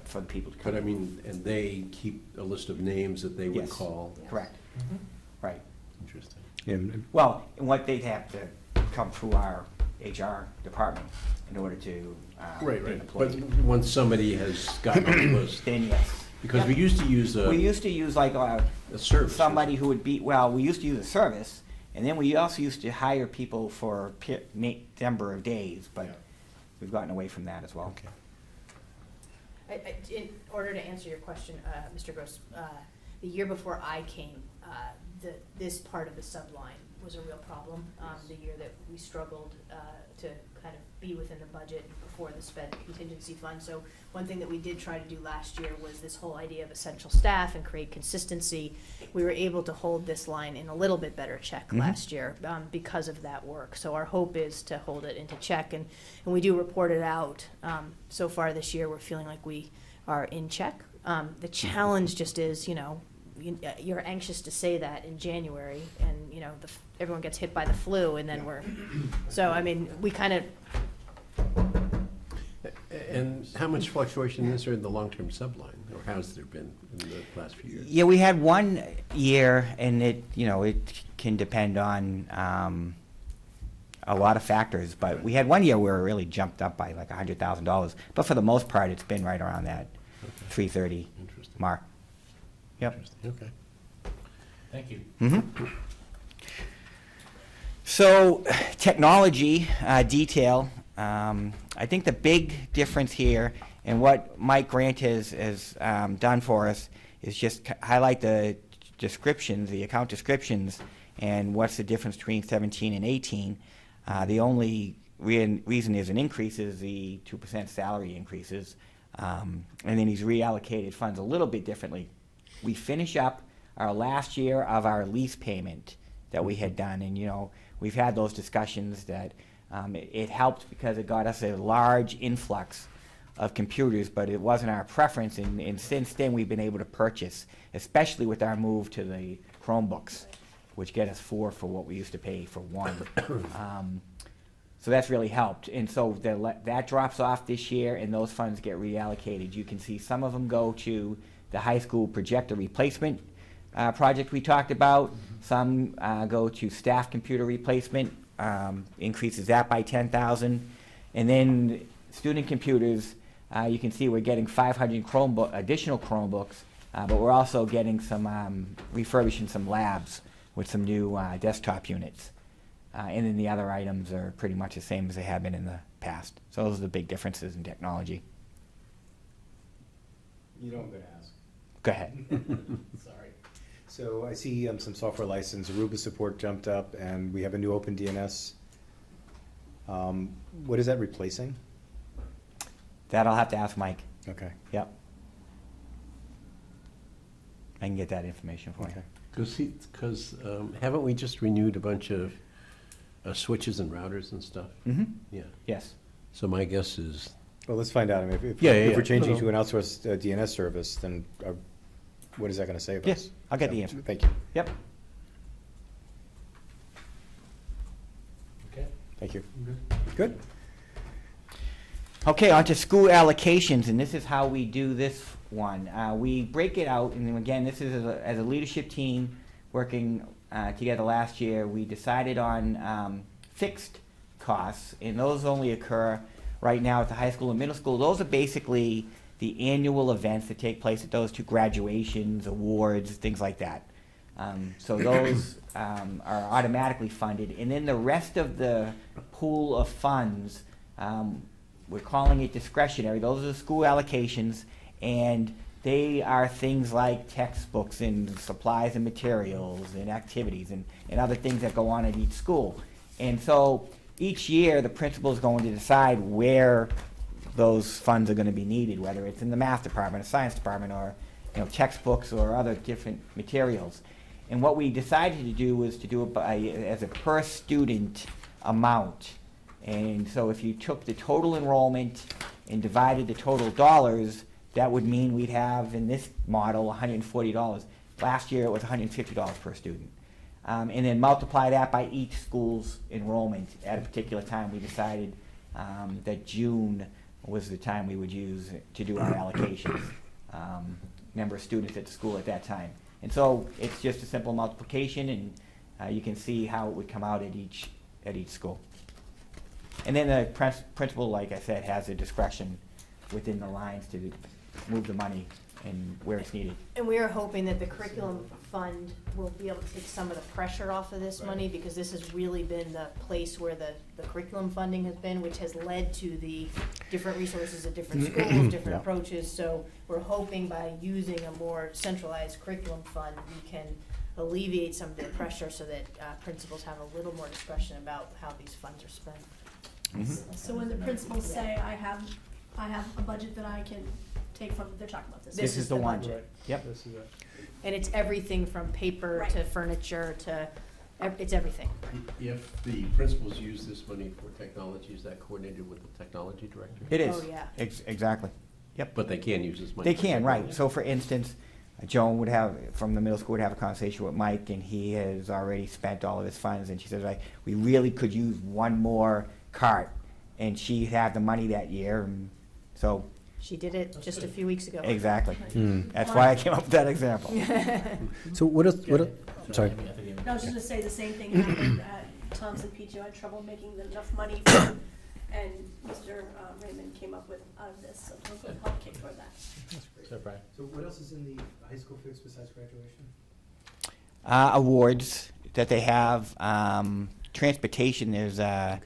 for the people to come. But I mean, and they keep a list of names that they would Yes. call. Correct. Right. Interesting. Yeah, Well, and what they'd have to come through our HR department in order to Right, be an right. But employee. once somebody has gotten on the list, Then yes. because we used to use We used to use like a service. somebody who would be, we used to use a service, and then we also used to hire people for number of days, but Yeah. we've gotten away from that as well. Okay. In order to answer your question, Mr. Gross, the year before I came, this part of the subline was a real problem. The year that we struggled to kind of be within the budget before the sped contingency fund. So one thing that we did try to do last year was this whole idea of essential staff and create consistency. We were able to hold this line in a little bit better check last year because of that work. So our hope is to hold it into check, and we do report it out. So far this year, we're feeling like we are in check. The challenge just is, you're anxious to say that in January, and everyone gets hit by the flu, and then we kind of. And how much fluctuation is there in the long-term subline, or has there been in the last few years? Yeah, we had one year, and it can depend on a lot of factors, but we had one year where it really jumped up by like $100,000. But for the most part, it's been right around that 330 Interesting. mark. Yep. Interesting. Okay. Thank you. So, technology detail. I think the big difference here, and what Mike Grant has done for us, is just highlight the descriptions, the account descriptions, and what's the difference between 17 and 18. The only reason there's an increase is the 2% salary increases, and then he's reallocated funds a little bit differently. We finish up our last year of our lease payment that we had done, and we've had those discussions that it helped because it got us a large influx of computers, but it wasn't our preference, and since then we've been able to purchase, especially with our move to the Chromebooks, which get us 4 for what we used to pay for 1. So that's really helped, and so that drops off this year, and those funds get reallocated. You can see some of them go to the high school projector replacement project we talked about. Some go to staff computer replacement, increases that by $10,000, and then student computers. You can see we're getting 500 additional Chromebooks, but we're also getting some refurbishing some labs with some new desktop units. And then the other items are pretty much the same as they have been in the past. So those are the big differences in technology. You know I'm going to ask. Go ahead. Sorry. So I see some software license, Aruba support jumped up, and we have a new OpenDNS. What is that replacing? That I'll have to ask Mike. Okay. Yep. I can get that information for Okay. Because haven't we just renewed a bunch of switches and routers and stuff? you. Mm-hmm. Yeah. Yes. So my guess is, Well, let's find out. I mean, if Yeah. we're changing No, to an outsourced DNS service, then what is that going to save Yes, us? I'll get the Yeah, answer. Thank you. Yep. Okay. Thank you. Good. Okay, on to school allocations, and this is how we do this one. We break it out, and again, this is as a leadership team working together last year. We decided on fixed costs, and those only occur right now at the high school and middle school. Those are basically the annual events that take place at those two, graduations, awards, things like that. So those are automatically funded, and then the rest of the pool of funds, we're calling it discretionary. Those are the school allocations, and they are things like textbooks and supplies and materials and activities and other things that go on at each school. And so each year, the principal is going to decide where those funds are going to be needed, whether it's in the math department, or science department, or textbooks or other different materials. And what we decided to do was to do it as a per student amount. And so if you took the total enrollment and divided the total dollars, that would mean we'd have, in this model, $140. Last year, it was $150 per student. And then multiply that by each school's enrollment at a particular time. We decided that June was the time we would use to do our allocations, number of students at the school at that time. And so it's just a simple multiplication, and you can see how it would come out at each school. And then the principal, like I said, has the discretion within the lines to move the money and where it's needed. And we are hoping that the curriculum fund will be able to take some of the pressure off of this money, because this has really been the place where the curriculum funding has been, which has led to the different resources at different schools, different approaches. So we're hoping by using a more centralized curriculum fund, we can alleviate some of the pressure so that principals have a little more discretion about how these funds are spent. So when the principals say, I have a budget that I can take from, they're talking about this. This is the one. Right. Yep. This is it. And it's everything from paper Right. to furniture to, it's everything. If the principals use this money for technology, is that coordinated with the technology director? It is. Oh, yeah. Exactly. But they can use this money. They for can, right. technology. So for instance, Joan would have, from the middle school, would have a conversation with Mike, and he has already spent all of his funds, and she says, we really could use one more cart. And she had the money that year, and so. She did it just a few weeks ago. Exactly. That's why I came up with that example. So what else, sorry. I was just gonna say the same thing happened at Thompson PTO. Had trouble making enough money for, and Mr. Raymond came up with out of this, so we'll help kick toward that. So, Brian. So what else is in the high school fix besides graduation? Awards that they have. Transportation, there's, and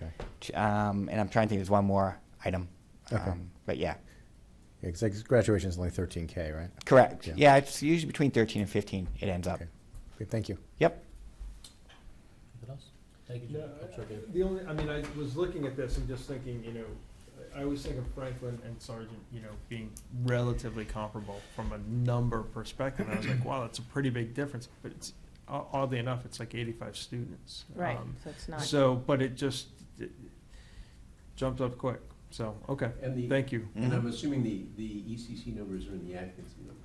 I'm trying to think, there's one more item. Okay. But yeah. Yeah, because graduation is only 13K, right? Correct. Yeah. Yeah, it's usually between 13 and 15 it ends up. Okay. Okay, thank you. Yep. Anything else? Thank you, No, Jim. I'm sorry, Dave. the only, I mean, I was looking at this and just thinking, I always think of Franklin and Sargent, being relatively comparable from a number perspective. And I was like, wow, that's a pretty big difference. But it's, oddly enough, it's like 85 students. Right, so it's not. So, but it jumped up quick. So, okay, And thank you. And I'm assuming the ECC numbers are in the Atkinson number.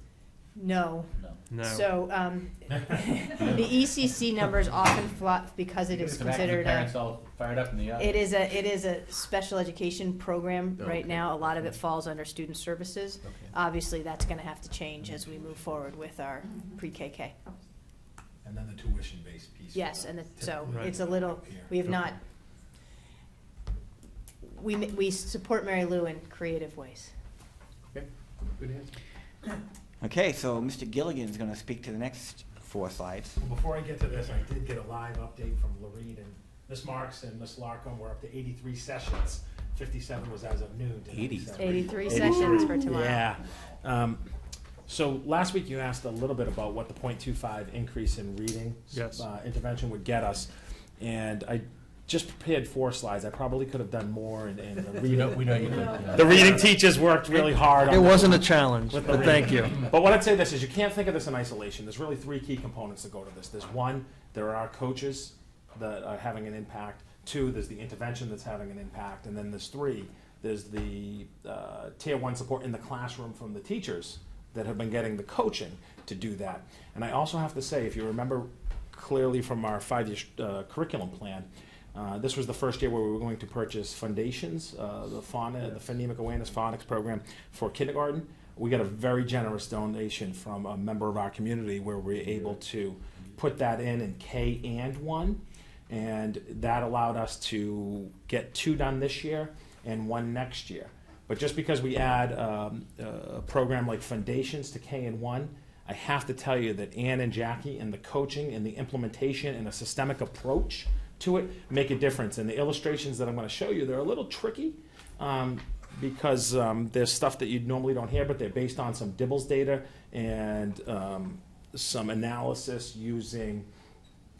No. No. So, the ECC numbers often flop because it is considered Parents all fired up in the it is a special education program right Okay. now. A lot of it falls under student services. Okay. Obviously, that's gonna have to change as we move forward with our pre-KK. And then the tuition-based piece. Yes, and so Right. it's a little, we have not, we support Mary Lou in creative ways. Okay, good answer. Okay, so Mr. Gilligan's going to speak to the next 4 slides. Well, before I get to this, I did get a live update from Lorene and Ms. Marks and Ms. Larkham. We're up to 83 sessions. 57 was as of noon tonight. 83 sessions for tomorrow. Yeah. So last week you asked a little bit about what the .25 increase in reading Yes. intervention would get us. And I just prepared 4 slides. I probably could have done more. And the We know you did. the reading teachers worked really hard on It that. wasn't a challenge, With the but thank you. But what I'd say this is, you can't think of this in isolation. There's really 3 key components that go to this. There's 1, there are coaches that are having an impact. 2, there's the intervention that's having an impact. And then there's 3, there's the tier 1 support in the classroom from the teachers that have been getting the coaching to do that. And I also have to say, if you remember clearly from our 5-year curriculum plan, this was the first year where we were going to purchase foundations, the Phonemic Awareness Phonics program for kindergarten. We got a very generous donation from a member of our community where we were able to put that in K and 1. And that allowed us to get 2 done this year and 1 next year. But just because we add a program like Foundations to K and 1, I have to tell you that Ann and Jackie and the coaching and the implementation and a systemic approach to it make a difference. And the illustrations that I'm going to show you, they're a little tricky because there's stuff that you normally don't hear, but they're based on some Dibbles data and some analysis using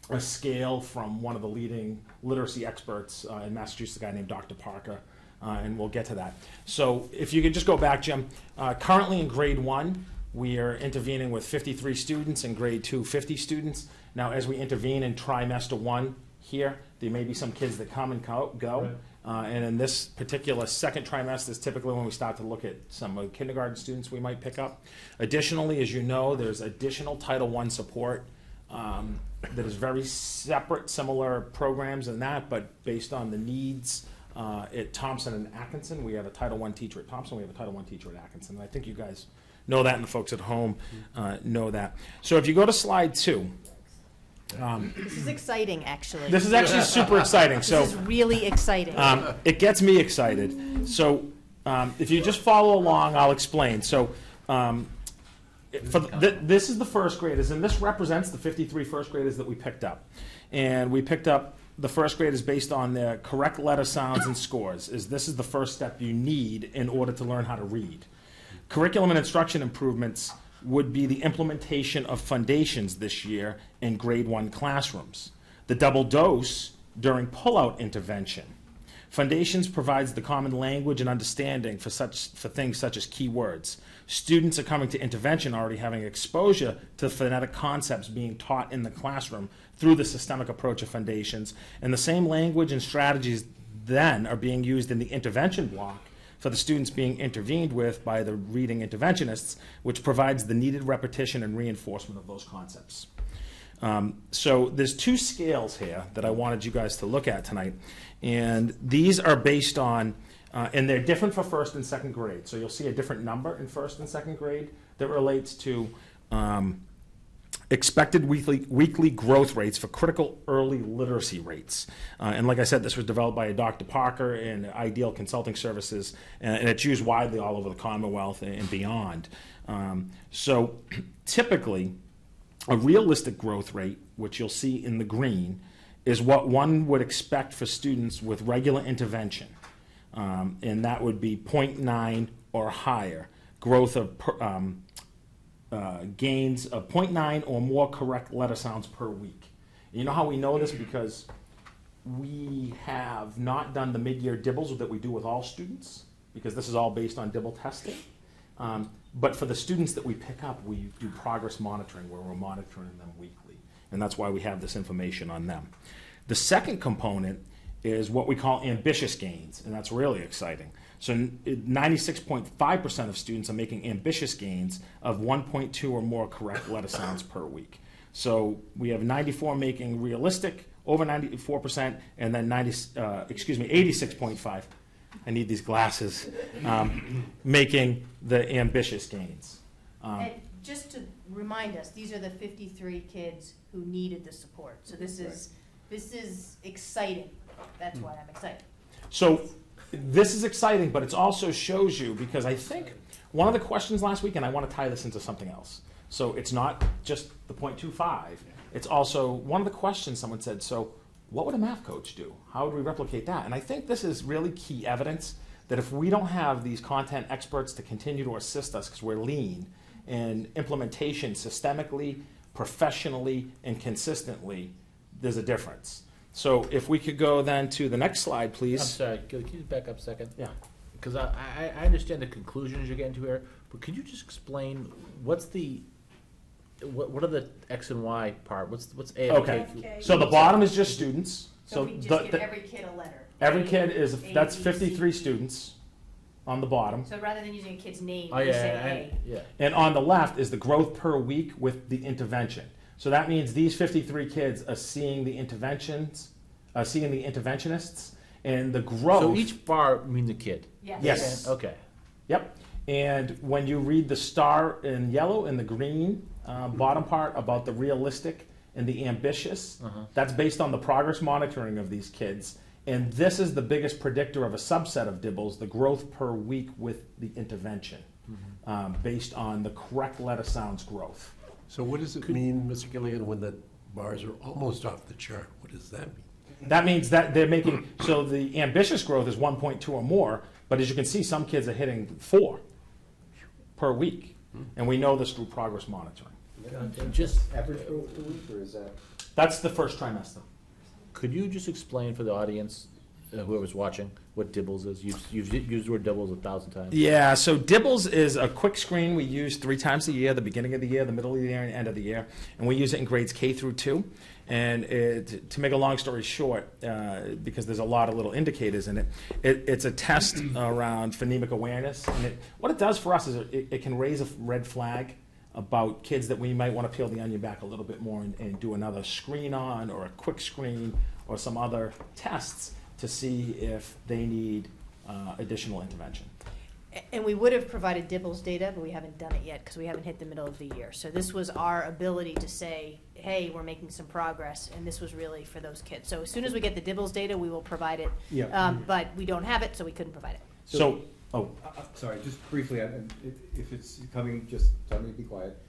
a scale from one of the leading literacy experts in Massachusetts, a guy named Dr. Parker, and we'll get to that. So if you could just go back, Jim. Currently in grade 1, we are intervening with 53 students, in grade 2, 50 students. Now, as we intervene in trimester 1 here, there may be some kids that come and go. Right. And in this particular second trimester is typically when we start to look at some of the kindergarten students we might pick up. Additionally, as you know, there's additional Title I support that is very separate, similar programs and that, but based on the needs at Thompson and Atkinson. We have a Title I teacher at Thompson, we have a Title I teacher at Atkinson. And I think you guys know that, and the folks at home know that. So if you go to slide 2. This is exciting, actually. This is actually super exciting. This is really exciting. It gets me excited. So if you just follow along, I'll explain. So this is the first graders, and this represents the 53 first graders that we picked up. And we picked up the first graders based on their correct letter sounds and scores. This is the first step you need in order to learn how to read. Curriculum and instruction improvements would be the implementation of foundations this year in grade 1 classrooms. The double dose during pull-out intervention. Foundations provides the common language and understanding for things such as keywords. Students are coming to intervention already having exposure to phonetic concepts being taught in the classroom through the systemic approach of foundations, and the same language and strategies then are being used in the intervention block for the students being intervened with by the reading interventionists, which provides the needed repetition and reinforcement of those concepts. So there's 2 scales here that I wanted you guys to look at tonight, and these are based on, and they're different for first and second grade. So you'll see a different number in first and second grade that relates to expected weekly growth rates for critical early literacy rates. And like I said, this was developed by Dr. Parker and Ideal Consulting Services, and it's used widely all over the Commonwealth and beyond. So typically, a realistic growth rate, which you'll see in the green, is what one would expect for students with regular intervention. And that would be 0.9 or higher growth of gains of 0.9 or more correct letter sounds per week. And you know how we know this? Because we have not done the mid-year dibbles that we do with all students, because this is all based on dibble testing. But for the students that we pick up, we do progress monitoring, where we're monitoring them weekly. And that's why we have this information on them. The second component is what we call ambitious gains, and that's really exciting. So 96.5% of students are making ambitious gains of 1.2 or more correct letter sounds per week. So we have 94 making realistic, over 94%, and then 86.5. I need these glasses, making the ambitious gains. And just to remind us, these are the 53 kids who needed the support. So this is exciting. That's why I'm excited. So this is exciting, but it also shows you, because I think one of the questions last week, and I want to tie this into something else. So it's not just the 0.25. It's also one of the questions someone said, so what would a math coach do? How would we replicate that? And I think this is really key evidence that if we don't have these content experts to continue to assist us, because we're lean in implementation systemically, professionally, and consistently, there's a difference. So if we could go then to the next slide, please. I'm sorry, can you back up a second? Yeah. Because I understand the conclusions you're getting to here, but could you just explain what are the X and Y part? What's AFK? Okay. So the bottom is just students. So we just give every kid a letter. Every kid is, that's A, B, 53 C. students on the bottom. So rather than using a kid's name, Oh we yeah, say A. yeah. And on the left is the growth per week with the intervention. So that means these 53 kids are seeing the interventions, seeing the interventionists, and the growth. So each bar means a kid. Yes. Yes. Okay. Yep. And when you read the star in yellow and the green bottom part about the realistic and the ambitious, that's based on the progress monitoring of these kids. And this is the biggest predictor of a subset of dibbles, the growth per week with the intervention, based on the correct letter sounds growth. So what does it mean, Mr. Gilligan, when the bars are almost off the chart? What does that mean? That means that they're making, so the ambitious growth is 1.2 or more, but as you can see, some kids are hitting 4 per week. And we know this through progress monitoring. And just Average growth per week, or is that? That's the first trimester. Could you just explain for the audience, whoever's watching, what Dibbles is? You've used the word Dibbles 1,000 times. Yeah, so Dibbles is a quick screen we use 3 times a year, the beginning of the year, the middle of the year, and end of the year. And we use it in grades K through 2. And to make a long story short, because there's a lot of little indicators in it, it's a test around phonemic awareness. And what it does for us is it can raise a red flag about kids that we might want to peel the onion back a little bit more and do another screen on or a quick screen or some other tests to see if they need additional intervention. And we would have provided Dibbles data, but we haven't done it yet because we haven't hit the middle of the year. So this was our ability to say, hey, we're making some progress, and this was really for those kids. So as soon as we get the Dibbles data, we will provide it. Yeah. But we don't have it, so we couldn't provide it. Sorry, just briefly, if it's coming, just tell me to be quiet.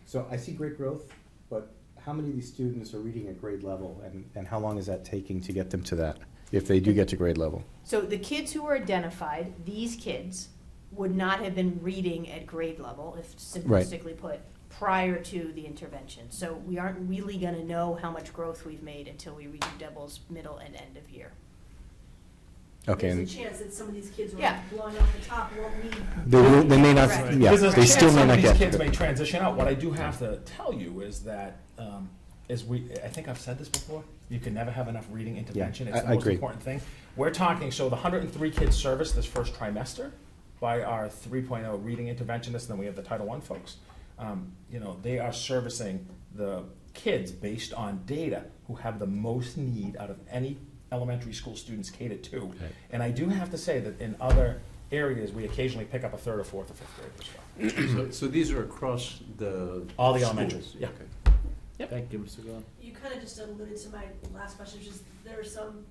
So I see great growth, but how many of these students are reading at grade level, and how long is that taking to get them to that, if they do get to grade level? So the kids who were identified, these kids would not have been reading at grade level, if simplistically put, prior to the intervention. So we aren't really going to know how much growth we've made until we redo Dibbles middle and end of year. Okay. There's a chance that some of these kids who Yeah. are blowing off the top won't need. They may not, Correct. yeah, There's a they chance still may some not of these get kids to may it. transition out. What I do have to tell you is that, I think I've said this before, you can never have enough reading intervention. It's the I most agree. important thing. We're talking, so the 103 kids serviced this first trimester by our 3.0 reading interventionists, and then we have the Title I folks. They are servicing the kids based on data who have the most need out of any elementary school students K to 2. Right. And I do have to say that in other areas, we occasionally pick up a 3rd or 4th or 5th grade as well. So these are across All the schools? elementaries, yeah. Okay. Yep. Thank you, Mr. Glenn. You kind of just alluded to my last question, which is there are some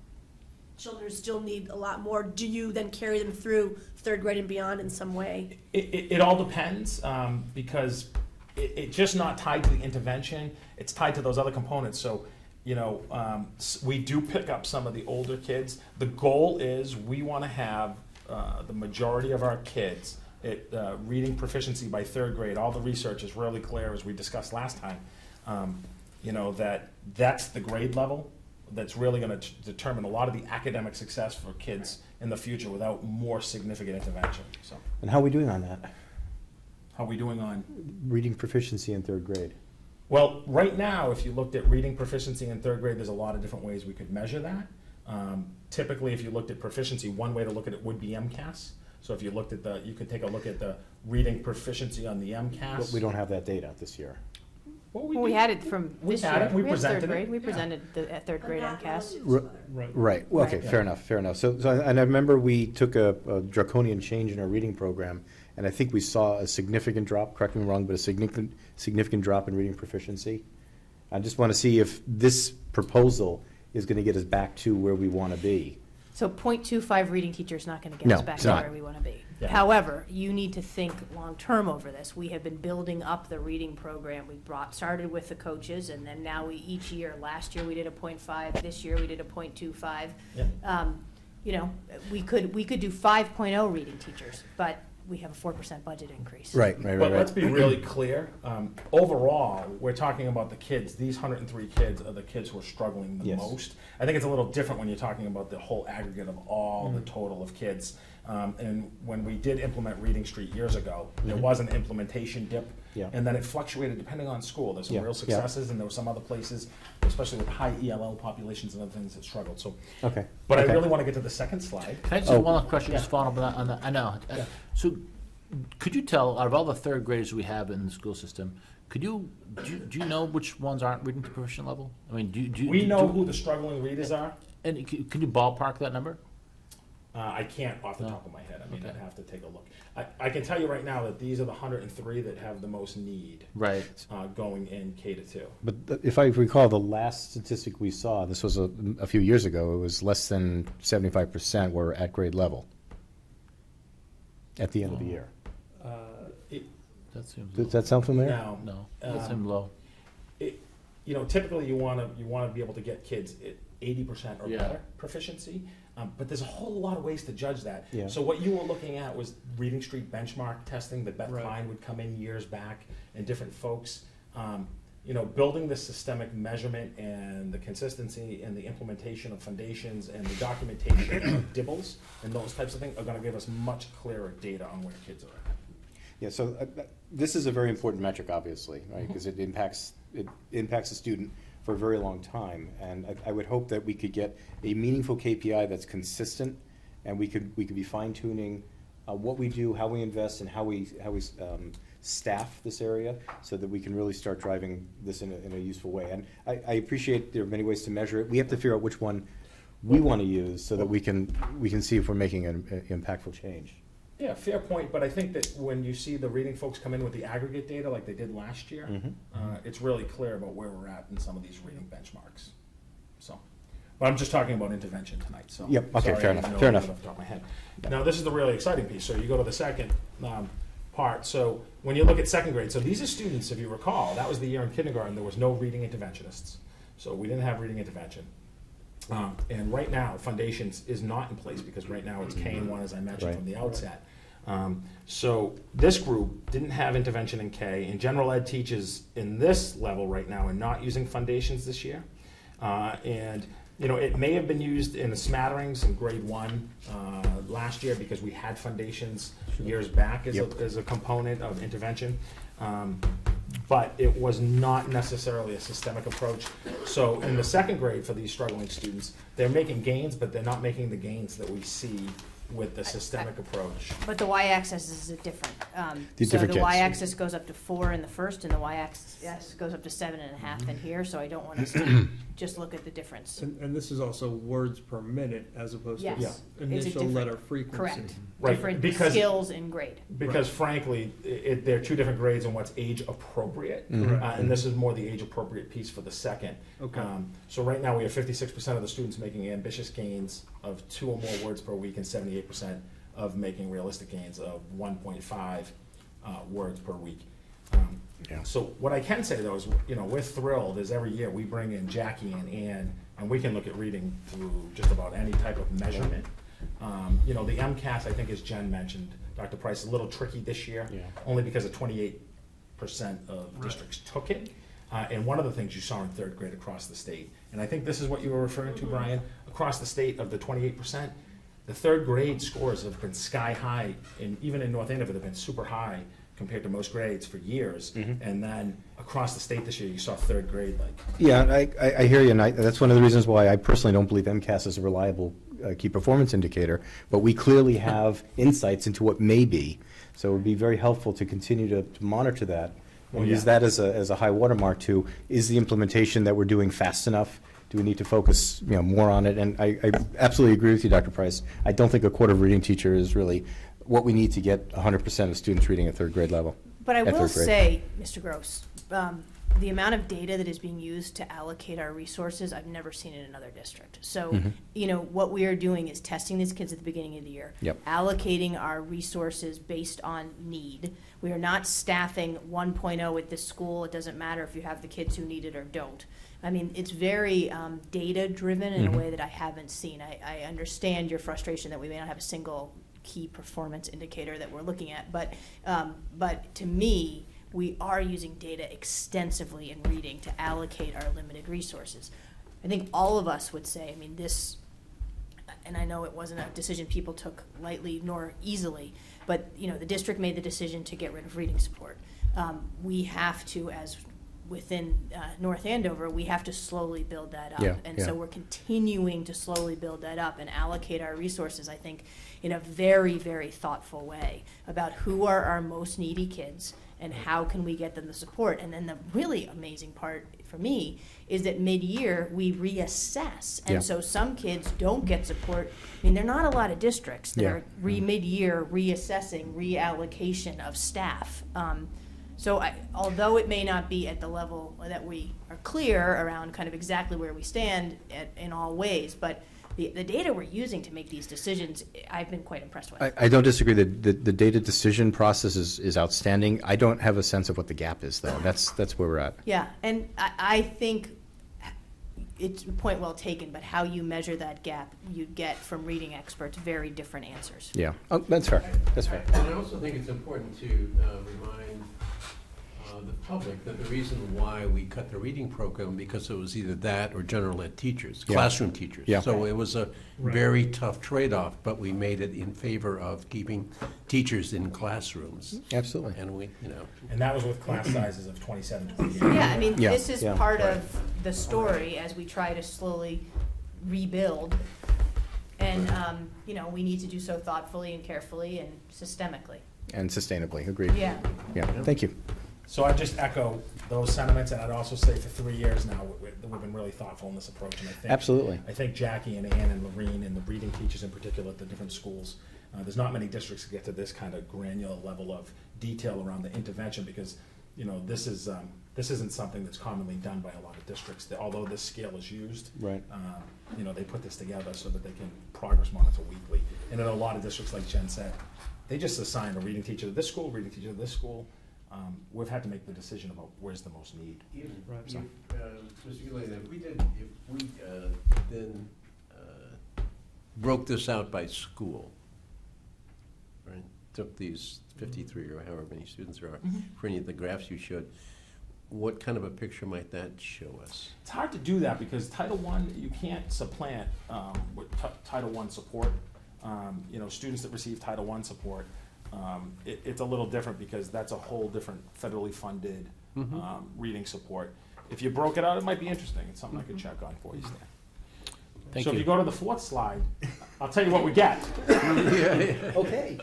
children who still need a lot more. Do you then carry them through 3rd grade and beyond in some way? It all depends, because it's just not tied to the intervention, it's tied to those other components. So, we do pick up some of the older kids. The goal is we want to have the majority of our kids at reading proficiency by 3rd grade. All the research is really clear, as we discussed last time, that's the grade level that's really going to determine a lot of the academic success for kids in the future without more significant intervention. So, And how are we doing on that? how are we doing on? Reading proficiency in 3rd grade. Well, right now, if you looked at reading proficiency in 3rd grade, there's a lot of different ways we could measure that. Typically, if you looked at proficiency, one way to look at it would be MCAS. So if you looked at you could take a look at the reading proficiency on the MCAS. But we don't have that data this year. Well, Well, we had it from We this had year. it. We had presented 3rd it. grade. We Yeah. presented the 3rd grade MCAS. Right, well, okay, fair enough. So, and I remember we took a draconian change in our reading program, and I think we saw a significant drop, correct me if I'm wrong, but a significant drop in reading proficiency. I just want to see if this proposal is going to get us back to where we want to be. So 0.25 reading teacher is not going to get No, us back it's to not. where we want to be. Yeah. However, you need to think long-term over this. We have been building up the reading program. We started with the coaches, and then now each year, last year we did a 0.5, this year we did a 0.25. Yeah. We could do 5.0 reading teachers, but we have a 4% budget increase. Right. But let's be really clear. Overall, we're talking about the kids. These 103 kids are the kids who are struggling the Yes. most. I think it's a little different when you're talking about the whole aggregate of all the total of kids. And when we did implement Reading Street years ago, there was an implementation dip. Yeah. And then it fluctuated depending on school. There's some Yeah, real yeah. successes, and there were some other places, especially with high ELL populations and other things, that struggled. So, Okay. but Okay. I really want to get to the second slide. Can I just have one last question, just following up on that? I know. Yeah. So, could you tell, out of all the 3rd graders we have in the school system, do you know which ones aren't reading to proficient level? I mean, We know who the struggling readers are. And can you ballpark that number? I can't off the No. top of my head. I mean, Okay. I'd have to take a look. I can tell you right now that these are the 103 that have the most need Right. going in K to 2. But if I recall, the last statistic we saw, this was a few years ago, it was less than 75% were at grade level at the end of the year. That seems Does low. that sound familiar? Now, No, that seems low. typically you want to be able to get kids at 80% or Yeah. better proficiency, but there's a whole lot of ways to judge that. Yeah. So what you were looking at was Reading Street benchmark testing that Beth Right. Klein would come in years back, and different folks. building the systemic measurement and the consistency and the implementation of foundations and the documentation of DIBELs and those types of things are gonna give us much clearer data on where kids are at. Yeah, so this is a very important metric, obviously, right? Because it impacts the student for a very long time, and I would hope that we could get a meaningful KPI that's consistent, and we could be fine tuning what we do, how we invest, and how we staff this area, so that we can really start driving this in a useful way. And I appreciate there are many ways to measure it. We have to figure out which one we want to use, so that we can see if we're making an impactful change. Yeah, fair point, but I think that when you see the reading folks come in with the aggregate data like they did last year, it's really clear about where we're at in some of these reading benchmarks. So, but I'm just talking about intervention tonight, so. Yep, okay, sorry, fair I enough, didn't know fair that enough. off the top of my head. Now, this is the really exciting piece, so you go to the second part. So when you look at second grade, so these are students, if you recall, that was the year in kindergarten, there was no reading interventionists. So we didn't have reading intervention. And right now, Foundations is not in place because right now it's K-1, as I mentioned from the outset. So this group didn't have intervention in K, and general ed teachers in this level right now are not using Foundations this year. And it may have been used in the smatterings in grade 1 last year because we had Foundations years back as a component of intervention. But it was not necessarily a systemic approach. So in the second grade for these struggling students, they're making gains, but they're not making the gains that we see with the systemic approach. But the y-axis is a different. Different so the case. y-axis goes up to 4 in the first, and the y-axis goes up to 7.5 in here. So I don't want us to just look at the difference. And this is also words per minute as opposed Yes. to It's a initial different- letter frequency. Correct. Right, Different because- skills in grade. Because frankly, they're two different grades in what's age appropriate, and this is more the age appropriate piece for the second. Okay. So right now we have 56% of the students making ambitious gains of 2 or more words per week, and 78% of making realistic gains of 1.5 words per week. So what I can say though is, we're thrilled as every year we bring in Jackie and Ann, and we can look at reading through just about any type of measurement. The MCAS, I think as Jen mentioned, Dr. Price, is a little tricky this year, only because of 28% of districts took it. And one of the things you saw in third grade across the state, and I think this is what you were referring to, Brian, across the state of the 28%, the third grade scores have been sky high, and even in North Andover, they've been super high compared to most grades for years. And then across the state this year, you saw third grade like. Yeah, I hear you, and that's one of the reasons why I personally don't believe MCAS is a reliable key performance indicator, but we clearly have insights into what may be. So it would be very helpful to continue to monitor that and use that as a high watermark to, is the implementation that we're doing fast enough? Do we need to focus more on it? And I absolutely agree with you, Dr. Price. I don't think a quarter of reading teacher is really what we need to get 100% of students reading at third grade level. But I at will third grade. say, Mr. Gross, the amount of data that is being used to allocate our resources, I've never seen in another district. So, what we are doing is testing these kids at the beginning of the year, allocating our resources based on need. We are not staffing 1.0 at this school. It doesn't matter if you have the kids who need it or don't. I mean, it's very data-driven in a way that I haven't seen. I understand your frustration that we may not have a single key performance indicator that we're looking at, but to me, we are using data extensively in reading to allocate our limited resources. I think all of us would say, I mean, this, and I know it wasn't a decision people took lightly nor easily, but the district made the decision to get rid of reading support. We have to, as within North Andover, we have to slowly build that up. So we're continuing to slowly build that up and allocate our resources, I think, in a very, very thoughtful way about who are our most needy kids and how can we get them the support. And then the really amazing part for me is that mid-year we reassess. And so some kids don't get support. I mean, there are not a lot of districts that are mid-year reassessing reallocation of staff. So although it may not be at the level that we are clear around kind of exactly where we stand in all ways, but the data we're using to make these decisions, I've been quite impressed with. I don't disagree. The data decision process is outstanding. I don't have a sense of what the gap is, though. That's where we're at. Yeah, and I think it's a point well taken, but how you measure that gap, you get from reading experts very different answers. Yeah, that's fair. That's fair. And I also think it's important to remind the public that the reason why we cut the reading program because it was either that or general ed teachers, Yeah. classroom teachers. Yeah. So it was a very tough trade-off, but we made it in favor of keeping teachers in classrooms. Absolutely. And we, you know, And that was with class sizes of 27 to 38. Yeah, I mean, Yeah, this is yeah. part of the story as we try to slowly rebuild. And, you know, we need to do so thoughtfully and carefully and systemically. And sustainably, agreed. Yeah. Yeah, thank you. So I just echo those sentiments, and I'd also say for 3 years now, we've been really thoughtful in this approach. And I think, Absolutely. I think Jackie and Ann and Lorene and the reading teachers in particular at the different schools, there's not many districts that get to this kind of granular level of detail around the intervention because, you know, this isn't something that's commonly done by a lot of districts. Although this scale is used, Right. you know, they put this together so that they can progress monitor weekly. And in a lot of districts, like Jen said, they just assign a reading teacher to this school, reading teacher to this school. We've had to make the decision about where's the most need. So- Mr. Gillian, if we then broke this out by school, right, took these 53 or however many students there are for any of the graphs you showed, what kind of a picture might that show us? It's hard to do that because Title I, you can't supplant with Title I support. You know, students that receive Title I support, it's a little different because that's a whole different federally funded reading support. If you broke it out, it might be interesting. It's something I could check on for you, Stan. Thank So you. if you go to the fourth slide, I'll tell you what we get. Okay.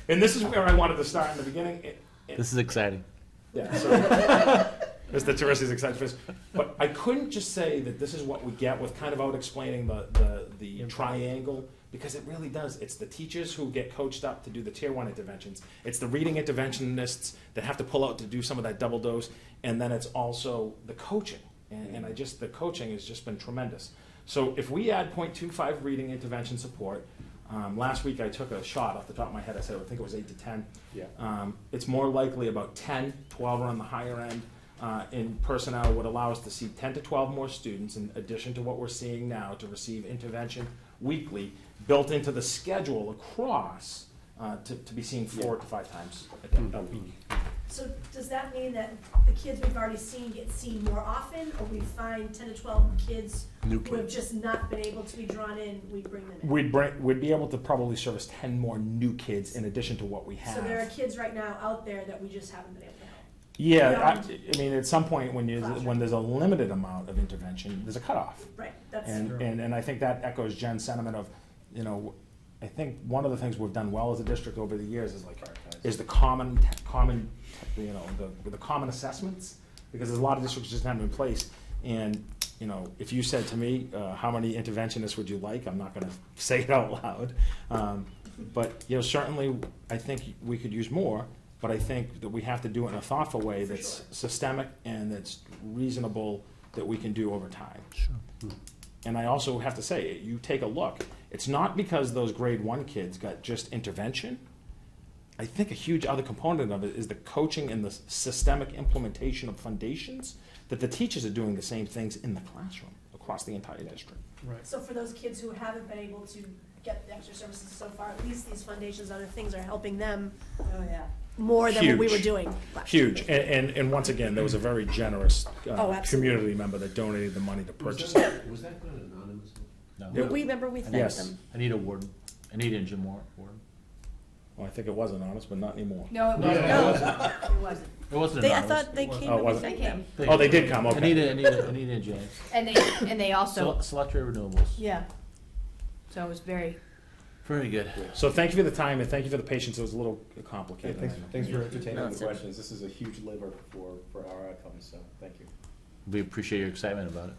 And this is where I wanted to start in the beginning. This is exciting. Yeah, so it's the tourists excited for this. But I couldn't just say that this is what we get without explaining the triangle, because it really does. It's the teachers who get coached up to do the tier 1 interventions. It's the reading interventionists that have to pull out to do some of that double dose. And then it's also the coaching. And the coaching has just been tremendous. So if we add 0.25 reading intervention support, last week I took a shot off the top of my head. I said I think it was 8 to 10. Yeah. It's more likely about 10, 12 are on the higher end. In personnel would allow us to see 10 to 12 more students in addition to what we're seeing now to receive intervention weekly, built into the schedule across to be seen 4 to 5 times a week. So does that mean that the kids we've already seen get seen more often, or we find 10 to 12 kids New who have kids. just not been able to be drawn in, we bring them in? We'd be able to probably service 10 more new kids in addition to what we have. So there are kids right now out there that we just haven't been able to help. Yeah, I mean, at some point when there's a limited amount of intervention, there's a cutoff. Right, that's. And I think that echoes Jen's sentiment of, you know, I think one of the things we've done well as a district over the years is the common, you know, the common assessments, because there's a lot of districts just haven't been in place. And, you know, if you said to me, how many interventionists would you like? I'm not gonna say it out loud. But, you know, certainly I think we could use more, but I think that we have to do it in a thoughtful way that's systemic and that's reasonable that we can do over time. Sure. And I also have to say, you take a look, it's not because those grade 1 kids got just intervention. I think a huge other component of it is the coaching and the systemic implementation of foundations, that the teachers are doing the same things in the classroom across the entire district. So for those kids who haven't been able to get the extra services so far, at least these foundations, other things are helping them more than what we were Huge. doing last Huge, and once again, there was a very generous Oh, absolutely. community member that donated the money to purchase Was it. that done anonymously? No. Yeah. We remember we thanked Yes. them. I need a warden. I need a Jim Warden. Well, I think it was anonymous, but not anymore. No, it No, wasn't. it It wasn't. It wasn't I anonymous. thought they came Oh, and we was it? thanked them. Oh, they did come, okay. Anita and James. And they also, Selectary Renewables. yeah. So it was very, Very good. So thank you for the time and thank you for the patience. It was a little complicated. Thanks for entertaining No, the it's a- questions. This is a huge labor for our outcomes, so thank you. We appreciate your excitement about it.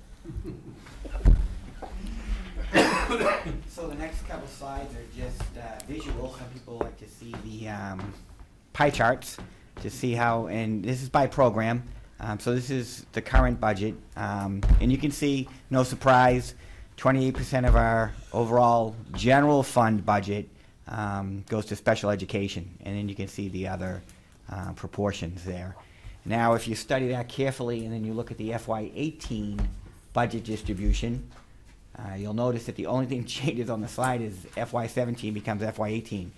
So the next couple slides are just visual. Some people like to see the pie charts to see how, and this is by program. So this is the current budget. And you can see, no surprise, 28% of our overall general fund budget goes to special education. And then you can see the other proportions there. Now, if you study that carefully and then you look at the FY18 budget distribution, you'll notice that the only thing changes on the slide is FY17 becomes FY18.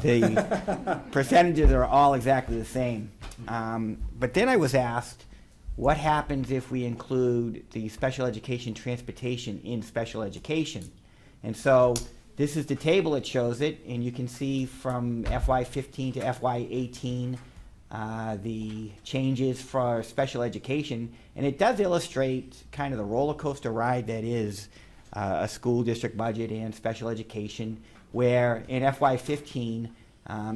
The percentages are all exactly the same. But then I was asked, what happens if we include the special education transportation in special education? And so this is the table that shows it, and you can see from FY15 to FY18 the changes for special education, and it does illustrate kind of the roller coaster ride that is a school district budget and special education, where in FY15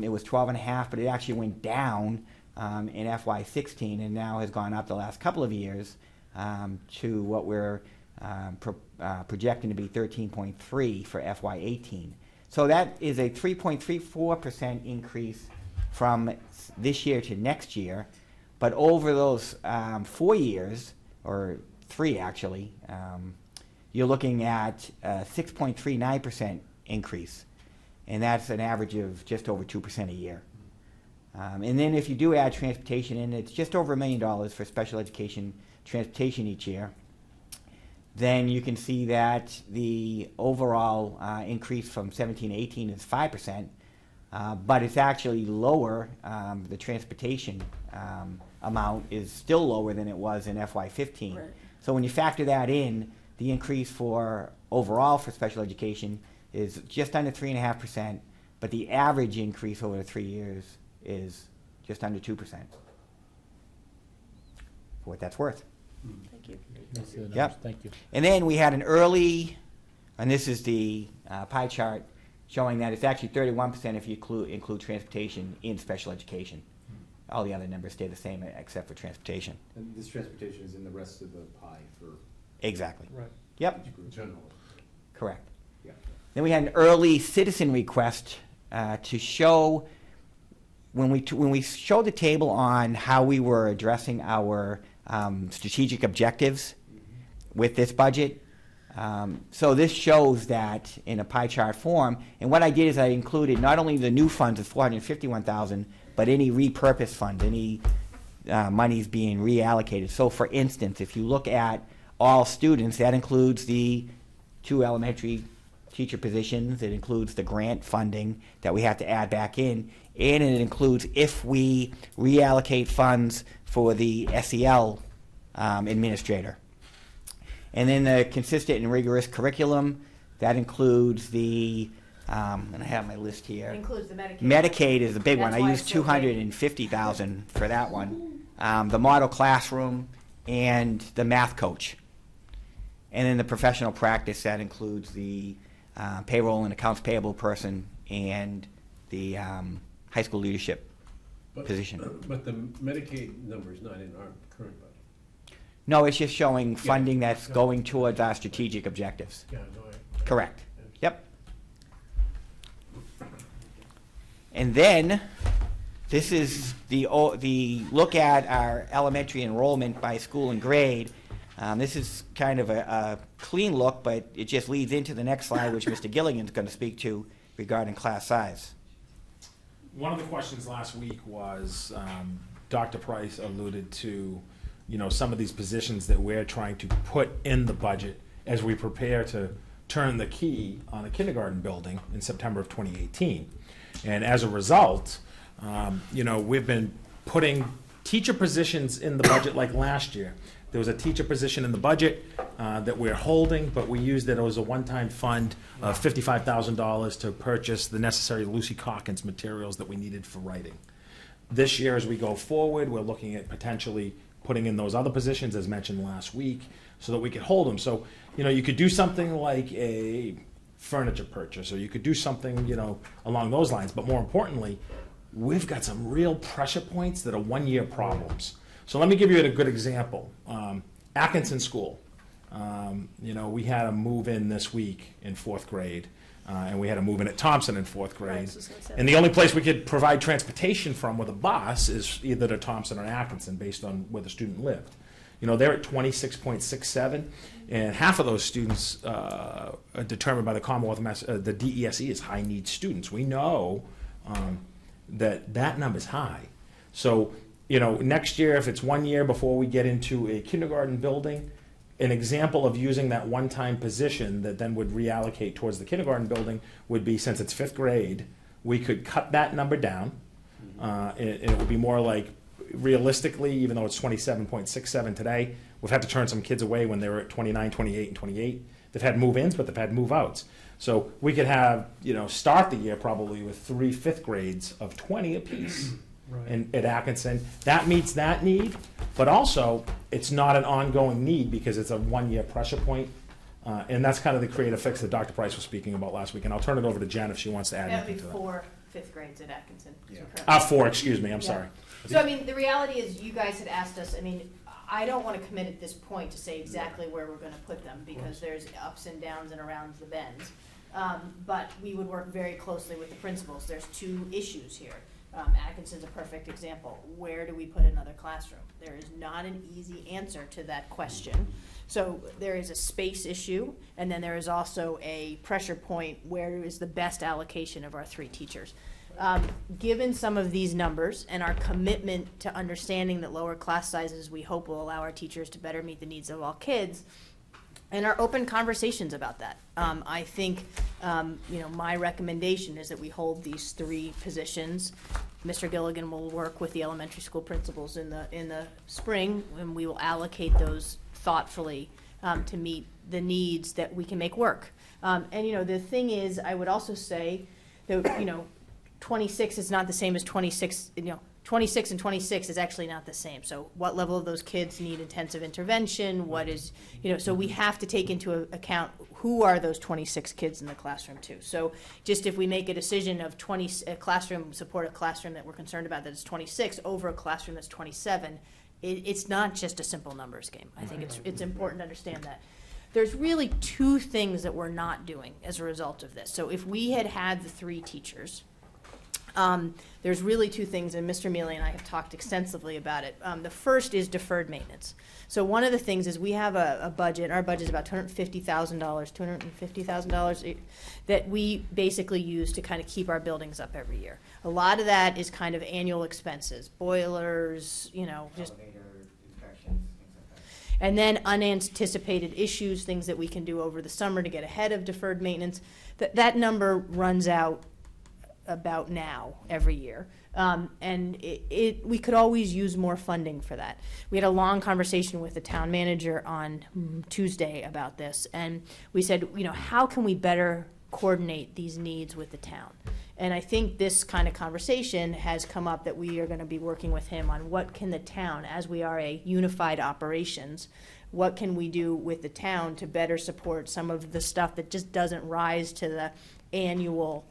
it was 12.5, but it actually went down in FY16 and now has gone up the last couple of years to what we're projecting to be 13.3 for FY18. So that is a 3.34% increase from this year to next year, but over those 4 years, or 3 actually, you're looking at a 6.39% increase, and that's an average of just over 2% a year. And then if you do add transportation in, it's just over $1 million for special education transportation each year. Then you can see that the overall increase from 17 to 18 is 5%, but it's actually lower. The transportation amount is still lower than it was in FY15. Right. So when you factor that in, the increase for overall for special education is just under 3.5%, but the average increase over the 3 years is just under 2%, for what that's worth. Thank you. Yep. Thank you. And then we had an early, and this is the pie chart showing that it's actually 31% if you include transportation in special education. All the other numbers stay the same except for transportation. And this transportation is in the rest of the pie for... Exactly. Right. Yep. General. Correct. Yeah. Then we had an early citizen request to show, when we showed the table on how we were addressing our strategic objectives with this budget. So this shows that in a pie chart form, and what I did is I included not only the new funds of $451,000, but any repurposed funds, any monies being reallocated. So for instance, if you look at all students, that includes the 2 elementary teacher positions, it includes the grant funding that we have to add back in, and it includes if we reallocate funds for the SEL administrator. And then the consistent and rigorous curriculum, that includes the, and I have my list here. It includes the Medicaid. Medicaid is the big one. That's I why used it's so big. $250,000 for that one. The model classroom and the math coach. And then the professional practice, that includes the payroll and accounts payable person and the high school leadership position. But the Medicaid number is not in our current budget. No, it's just showing funding that's going towards our strategic objectives. Yeah, no, Correct. Yep. And then this is the look at our elementary enrollment by school and grade. This is kind of a clean look, but it just leads into the next slide, which Mr. Gilligan's going to speak to regarding class size. One of the questions last week was, Dr. Price alluded to, some of these positions that we're trying to put in the budget as we prepare to turn the key on a kindergarten building in September of 2018. And as a result, we've been putting teacher positions in the budget like last year. There was a teacher position in the budget that we're holding, but we used it as a one-time fund of $55,000 to purchase the necessary Lucy Calkins materials that we needed for writing. This year, as we go forward, we're looking at potentially putting in those other positions, as mentioned last week, so that we could hold them. So, you could do something like a furniture purchase, or you could do something, along those lines. But more importantly, we've got some real pressure points that are one-year problems. So let me give you a good example. Atkinson School. We had a move in this week in 4th grade, and we had a move in at Thompson in 4th grade. And the only place we could provide transportation from with a bus is either to Thompson or Atkinson, based on where the student lived. They're at 26.67, and half of those students are determined by the Commonwealth of the DESE as high-need students. We know that number is high. So, next year, if it's 1 year before we get into a kindergarten building, an example of using that one-time position that then would reallocate towards the kindergarten building would be, since it's 5th grade, we could cut that number down, and it would be more like realistically, even though it's 27.67 today, we've had to turn some kids away when they were at 29, 28, and 28. They've had move-ins, but they've had move-outs. So we could have, start the year probably with 3 fifth grades of 20 apiece at Atkinson. That meets that need, but also it's not an ongoing need because it's a 1-year pressure point. And that's kind of the creative fix that Dr. Price was speaking about last week. And I'll turn it over to Jen if she wants to add That would anything be to that. 4 fifth grades at Atkinson. 4, excuse me, I'm sorry. So, I mean, the reality is, you guys had asked us, I mean, I don't want to commit at this point to say exactly where we're going to put them, because there's ups and downs and around the bends. But we would work very closely with the principals. There's 2 issues here. Atkinson's a perfect example. Where do we put another classroom? There is not an easy answer to that question. So there is a space issue, and then there is also a pressure point. Where is the best allocation of our 3 teachers? Given some of these numbers and our commitment to understanding that lower class sizes, we hope, will allow our teachers to better meet the needs of all kids, and our open conversations about that. I think, my recommendation is that we hold these 3 positions. Mr. Gilligan will work with the elementary school principals in the spring, and we will allocate those thoughtfully to meet the needs that we can make work. And the thing is, I would also say that 26 is not the same as 26. 26 and 26 is actually not the same. So what level of those kids need intensive intervention? What is, so we have to take into account who are those 26 kids in the classroom too. So just if we make a decision of a classroom, support a classroom that we're concerned about that is 26 over a classroom that's 27, it's not just a simple numbers game. I think it's important to understand that. There's really 2 things that we're not doing as a result of this. So if we had the 3 teachers, there's really 2 things, and Mr. Mealy and I have talked extensively about it. The first is deferred maintenance. So one of the things is we have a budget. Our budget is about $250,000 that we basically use to kind of keep our buildings up every year. A lot of that is kind of annual expenses, boilers, just and then unanticipated issues, things that we can do over the summer to get ahead of deferred maintenance. That number runs out about now every year. And we could always use more funding for that. We had a long conversation with the town manager on Tuesday about this, and we said, how can we better coordinate these needs with the town? And I think this kind of conversation has come up that we are going to be working with him on what can the town, as we are a unified operations, what can we do with the town to better support some of the stuff that just doesn't rise to the annual.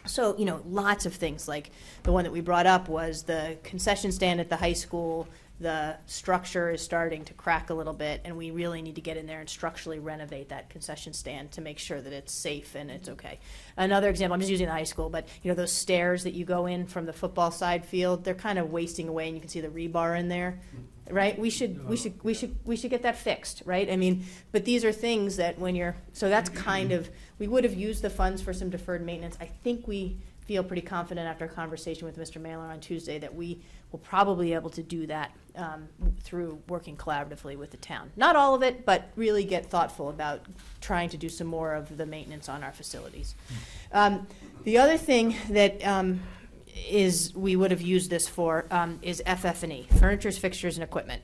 So, lots of things, like the one that we brought up was the concession stand at the high school. The structure is starting to crack a little bit, and we really need to get in there and structurally renovate that concession stand to make sure that it's safe and it's okay. Another example, I'm just using the high school, but those stairs that you go in from the football side field, they're kind of wasting away, and you can see the rebar in there, right? We should get that fixed, right? I mean, but these are things that so that's kind of, we would have used the funds for some deferred maintenance. I think we feel pretty confident after a conversation with Mr. Mailer on Tuesday that we will probably be able to do that through working collaboratively with the town. Not all of it, but really get thoughtful about trying to do some more of the maintenance on our facilities. The other thing that we would have used this for is FF&E, furnitures, fixtures, and equipment.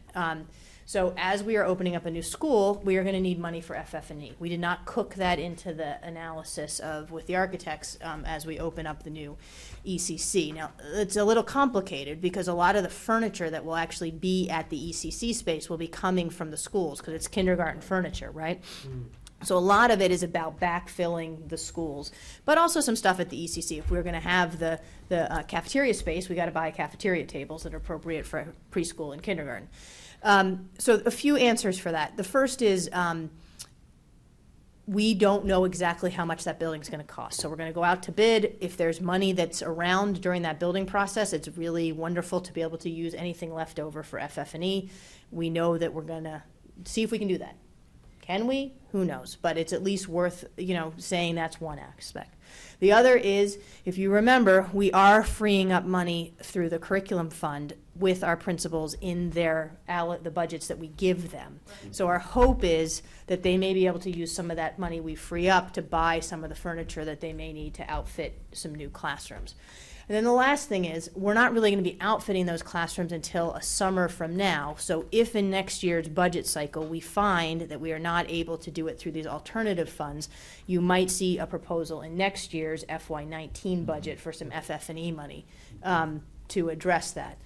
So as we are opening up a new school, we are going to need money for FF&E. We did not cook that into the analysis with the architects as we open up the new ECC. Now, it's a little complicated because a lot of the furniture that will actually be at the ECC space will be coming from the schools because it's kindergarten furniture, right? So a lot of it is about backfilling the schools, but also some stuff at the ECC. If we're going to have the cafeteria space, we got to buy cafeteria tables that are appropriate for preschool and kindergarten. So a few answers for that. The first is we don't know exactly how much that building is going to cost. So we're going to go out to bid. If there's money that's around during that building process, it's really wonderful to be able to use anything left over for FF&E. We know that we're going to see if we can do that. Can we? Who knows? But it's at least worth, saying that's one aspect. The other is, if you remember, we are freeing up money through the curriculum fund with our principals in the budgets that we give them. So our hope is that they may be able to use some of that money we free up to buy some of the furniture that they may need to outfit some new classrooms. And then the last thing is, we're not really going to be outfitting those classrooms until a summer from now. So if in next year's budget cycle we find that we are not able to do it through these alternative funds, you might see a proposal in next year's FY19 budget for some FF&E money to address that.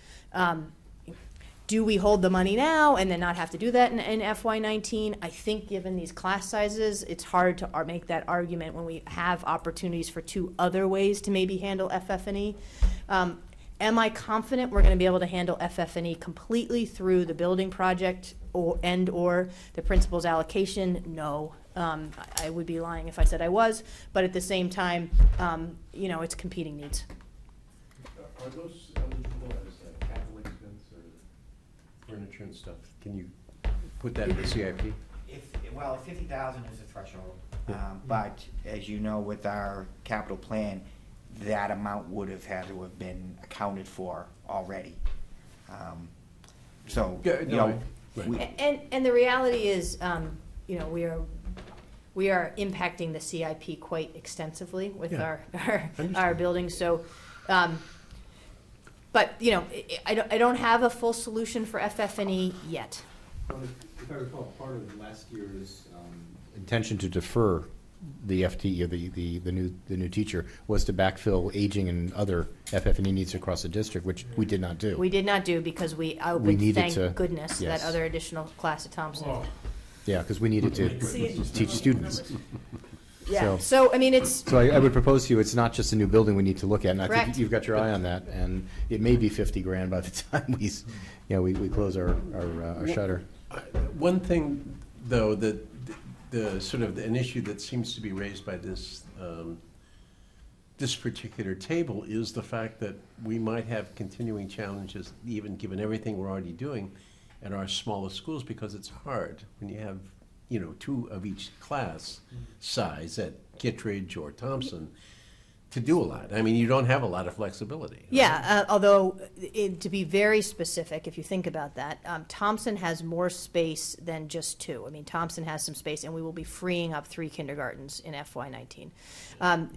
Do we hold the money now and then not have to do that in FY19? I think given these class sizes, it's hard to make that argument when we have opportunities for 2 other ways to maybe handle FF&E. Am I confident we're going to be able to handle FF&E completely through the building project or the principal's allocation? No. I would be lying if I said I was, but at the same time, it's competing needs. Are those eligible as capital expense or furniture and stuff? Can you put that in the CIP? Well, 50,000 is a threshold, but as you know, with our capital plan, that amount would have had to have been accounted for already. So, and the reality is, we are impacting the CIP quite extensively with our buildings. So, but I don't have a full solution for FF&E yet. If I recall, part of last year's intention to defer the FTE or the new teacher was to backfill aging and other FF&E needs across the district, which we did not do. We did not do because we opened, thank goodness, yes, that other additional class at Thompson. Oh. Yeah, because we needed to teach students. Yeah. So I mean, it's. So I would propose to you, it's not just a new building we need to look at, and I Correct. think you've got your eye on that, and it may be 50 grand by the time we close our shutter. One thing, though, that the sort of an issue that seems to be raised by this this particular table is the fact that we might have continuing challenges, even given everything we're already doing at our smallest schools, because it's hard when you have 2 of each class size at Kittredge or Thompson to do a lot. I mean, you don't have a lot of flexibility. Yeah, although to be very specific, if you think about that, Thompson has more space than just 2. I mean, Thompson has some space, and we will be freeing up 3 kindergartens in FY19.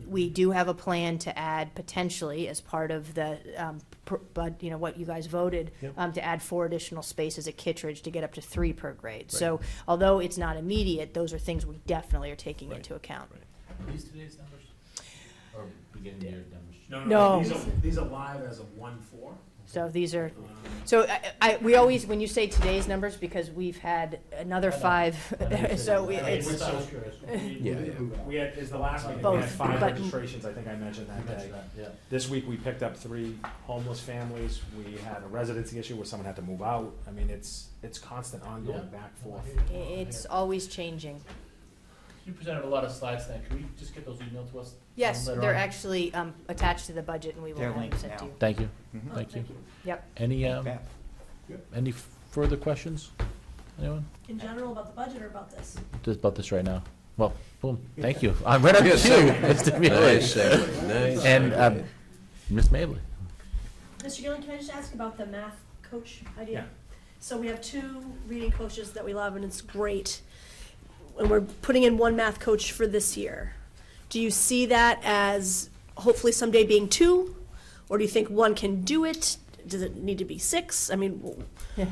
We do have a plan to add potentially, as part of the, what you guys voted, to add 4 additional spaces at Kittredge to get up to 3 per grade. Right. So, although it's not immediate, those are things we definitely are taking into account. Right. Are these today's numbers? Or beginning of year numbers? No. These are live as of 1/4. So these are, so we always, when you say today's numbers, because we've had another 5, so it's. We had, is the last meeting, we had 5 registrations, I think I mentioned that day. Yeah. This week, we picked up 3 homeless families. We had a residency issue where someone had to move out. I mean, it's constant, ongoing, back, forth. It's always changing. You presented a lot of slides tonight. Can we just get those emailed to us? Yes, later they're on? actually attached to the budget, and we will They're have them linked sent to now. you. Thank you. Mhm. Thank you. Yep. Any further questions? Anyone? In general about the budget or about this? Just about this right now. Well, boom. Thank you. I'm right up to Yes, you. sir. Nice segue. Nice. And Ms. Mably. Mr. Gillen, can I just ask about the math coach idea? Yeah. So we have 2 reading coaches that we love, and it's great. And we're putting in 1 math coach for this year. Do you see that as hopefully someday being 2? Or do you think 1 can do it? Does it need to be 6? I mean, Yeah.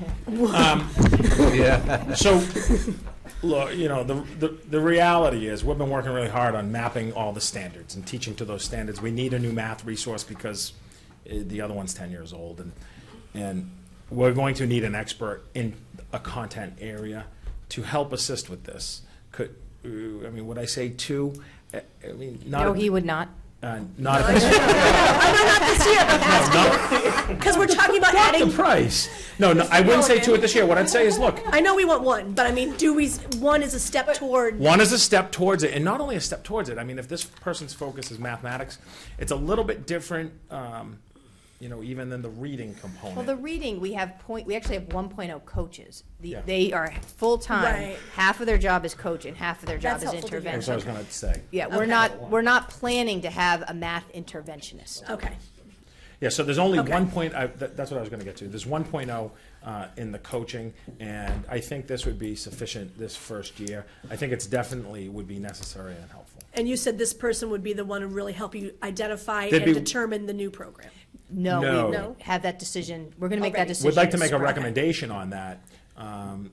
So, look, the reality is we've been working really hard on mapping all the standards and teaching to those standards. We need a new math resource because the other one's 10 years old, and we're going to need an expert in a content area to help assist with this. Would I say 2? I mean, not. No, he would not. Not I know not this year, but that's because we're talking about adding. the price. No, I wouldn't say 2 at this year. What I'd say is, look. I know we want 1, but I mean, 1 is a step toward. 1 is a step towards it, and not only a step towards it. I mean, if this person's focus is mathematics, it's a little bit different, even than the reading component. Well, the reading, we actually have 1.0 coaches. Yeah. They are full-time. Right. Half of their job is coaching, half of their job That's is helpful to hear. That's what I intervention. was going to say. Yeah, Okay. we're not planning to have a math interventionist. Okay. Yeah, so there's only Okay. 1 point. That's what I was going to get to. There's 1.0 in the coaching, and I think this would be sufficient this first year. I think it's definitely would be necessary and helpful. And you said this person would be the one to really help you identify They'd and be- determine the new program. No, No. we No? have that decision. We're going to make that Already. decision. We'd like to make a spring. recommendation on that, and.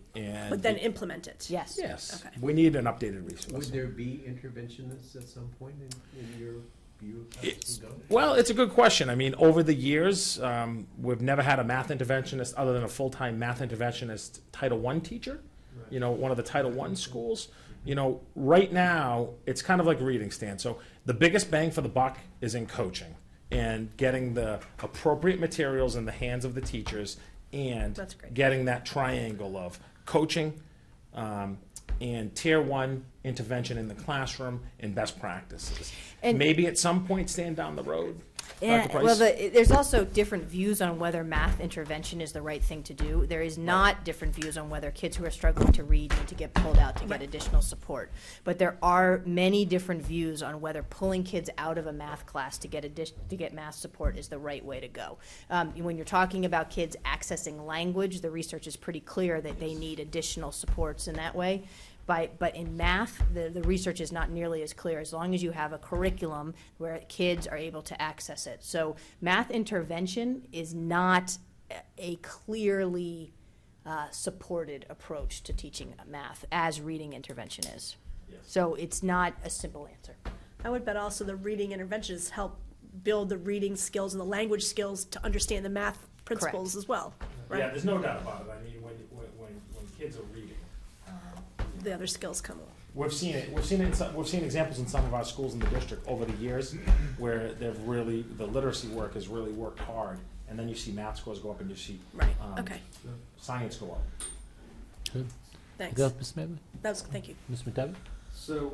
But then implement it. Yes. Yes, Okay. we need an updated resource. Would there be interventionists at some point in your view of how this will go? Well, it's a good question. I mean, over the years, we've never had a math interventionist other than a full-time math interventionist Title I teacher, you know, one of the Title I schools. You know, right now, it's kind of like a reading stand. So the biggest bang for the buck is in coaching and getting the appropriate materials in the hands of the teachers and That's great. getting that triangle of coaching, and tier one intervention in the classroom and best practices. And- Maybe at some point stand down the road. Yeah, Dr. Price? well, there's also different views on whether math intervention is the right thing to do. There is not different views on whether kids who are struggling to read need to get pulled out to get additional support. But there are many different views on whether pulling kids out of a math class to get math support is the right way to go. When you're talking about kids accessing language, the research is pretty clear that they need additional supports in that way. But in math, the research is not nearly as clear as long as you have a curriculum where kids are able to access it. So math intervention is not a clearly supported approach to teaching math as reading intervention is. So it's not a simple answer. I would bet also the reading interventions help build the reading skills and the language skills to understand the math principles as well, right? Yeah, there's no doubt about it. I mean, when kids are reading, The other skills come along. we've seen it. We've seen examples in some of our schools in the district over the years where the literacy work has really worked hard, and then you see math scores go up, and you see Right, okay, science go up. Good. thanks. Go, Ms. Mably? Thank you. Ms. McDevitt? So,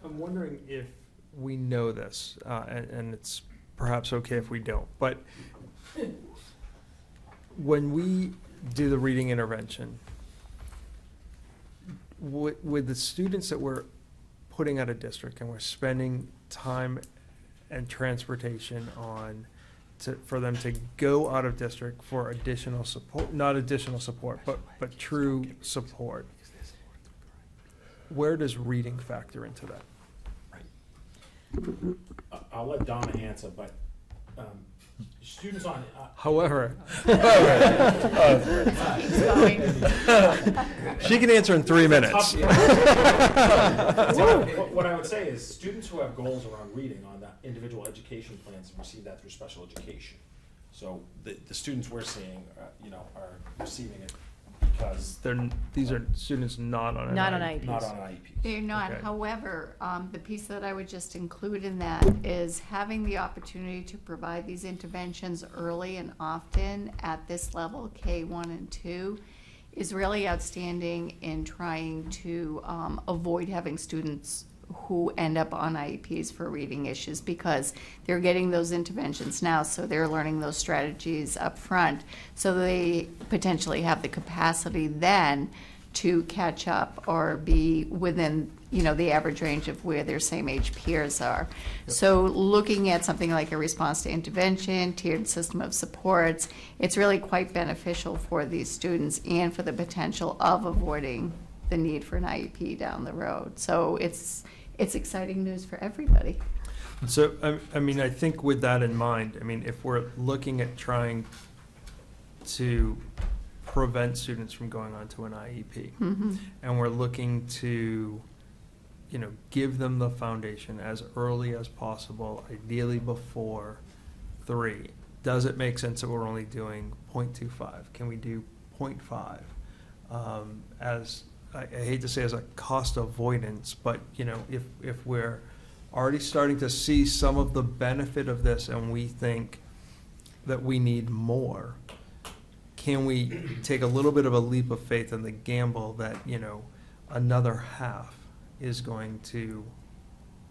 I'm wondering if we know this, and it's perhaps okay if we don't, but when we do the reading intervention, with the students that we're putting out of district and we're spending time and transportation on for them to go out of district for additional support, not additional support, but true support, where does reading factor into that? I'll let Donna answer, but students on. However, she can answer in 3 minutes. What I would say is students who have goals around reading on the individual education plans receive that through special education. So the students we're seeing, are receiving it because These are students not on an Not on IEP. IEPs. not on IEPs. They're not. Okay. However, the piece that I would just include in that is having the opportunity to provide these interventions early and often at this level, K1 and 2, is really outstanding in trying to avoid having students who end up on IEPs for reading issues, because they're getting those interventions now, so they're learning those strategies up front, so they potentially have the capacity then to catch up or be within, the average range of where their same age peers are. So looking at something like a response to intervention, tiered system of supports, it's really quite beneficial for these students and for the potential of avoiding the need for an IEP down the road. So it's exciting news for everybody. So, I think with that in mind, if we're looking at trying to prevent students from going on to an IEP, and we're looking to, give them the foundation as early as possible, ideally before 3, does it make sense that we're only doing 0.25? Can we do 0.5? As I hate to say as a cost avoidance, but if we're already starting to see some of the benefit of this and we think that we need more, can we take a little bit of a leap of faith in the gamble that another half is going to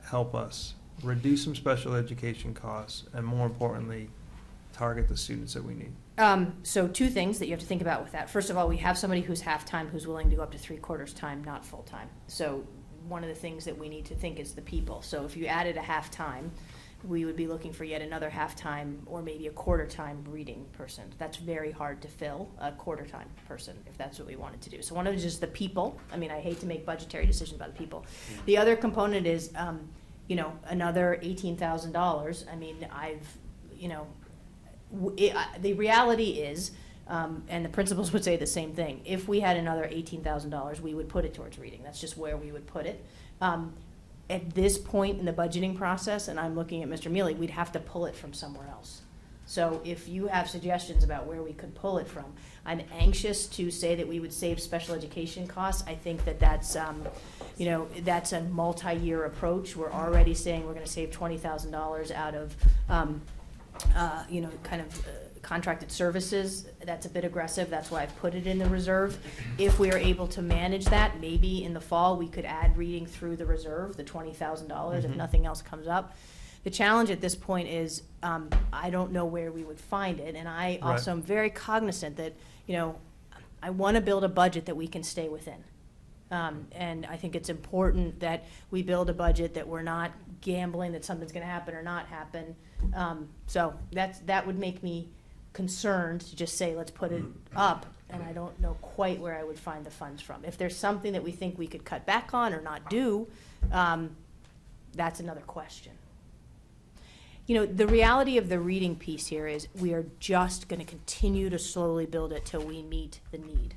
help us reduce some special education costs and, more importantly, target the students that we need? So 2 things that you have to think about with that. First of all, we have somebody who's half-time who's willing to go up to 3/4 time, not full-time. So one of the things that we need to think is the people. So if you added a half-time, we would be looking for yet another half-time or maybe a quarter-time reading person. That's very hard to fill, a quarter-time person, if that's what we wanted to do. So one of it is just the people. I mean, I hate to make budgetary decisions about the people. The other component is, another $18,000. I mean, the reality is, and the principals would say the same thing, if we had another $18,000, we would put it towards reading. That's just where we would put it. At this point in the budgeting process, and I'm looking at Mr. Mealy, we'd have to pull it from somewhere else. So if you have suggestions about where we could pull it from, I'm anxious to say that we would save special education costs. I think that's that's a multi-year approach. We're already saying we're going to save $20,000 out of, contracted services. That's a bit aggressive. That's why I've put it in the reserve. If we are able to manage that, maybe in the fall we could add reading through the reserve, the $20,000, if nothing else comes up. The challenge at this point is I don't know where we would find it, and I also am very cognizant that I want to build a budget that we can stay within. And I think it's important that we build a budget that we're not gambling that something's going to happen or not happen. So that would make me concerned to just say, let's put it up, and I don't know quite where I would find the funds from. If there's something that we think we could cut back on or not do, that's another question. The reality of the reading piece here is we are just going to continue to slowly build it till we meet the need.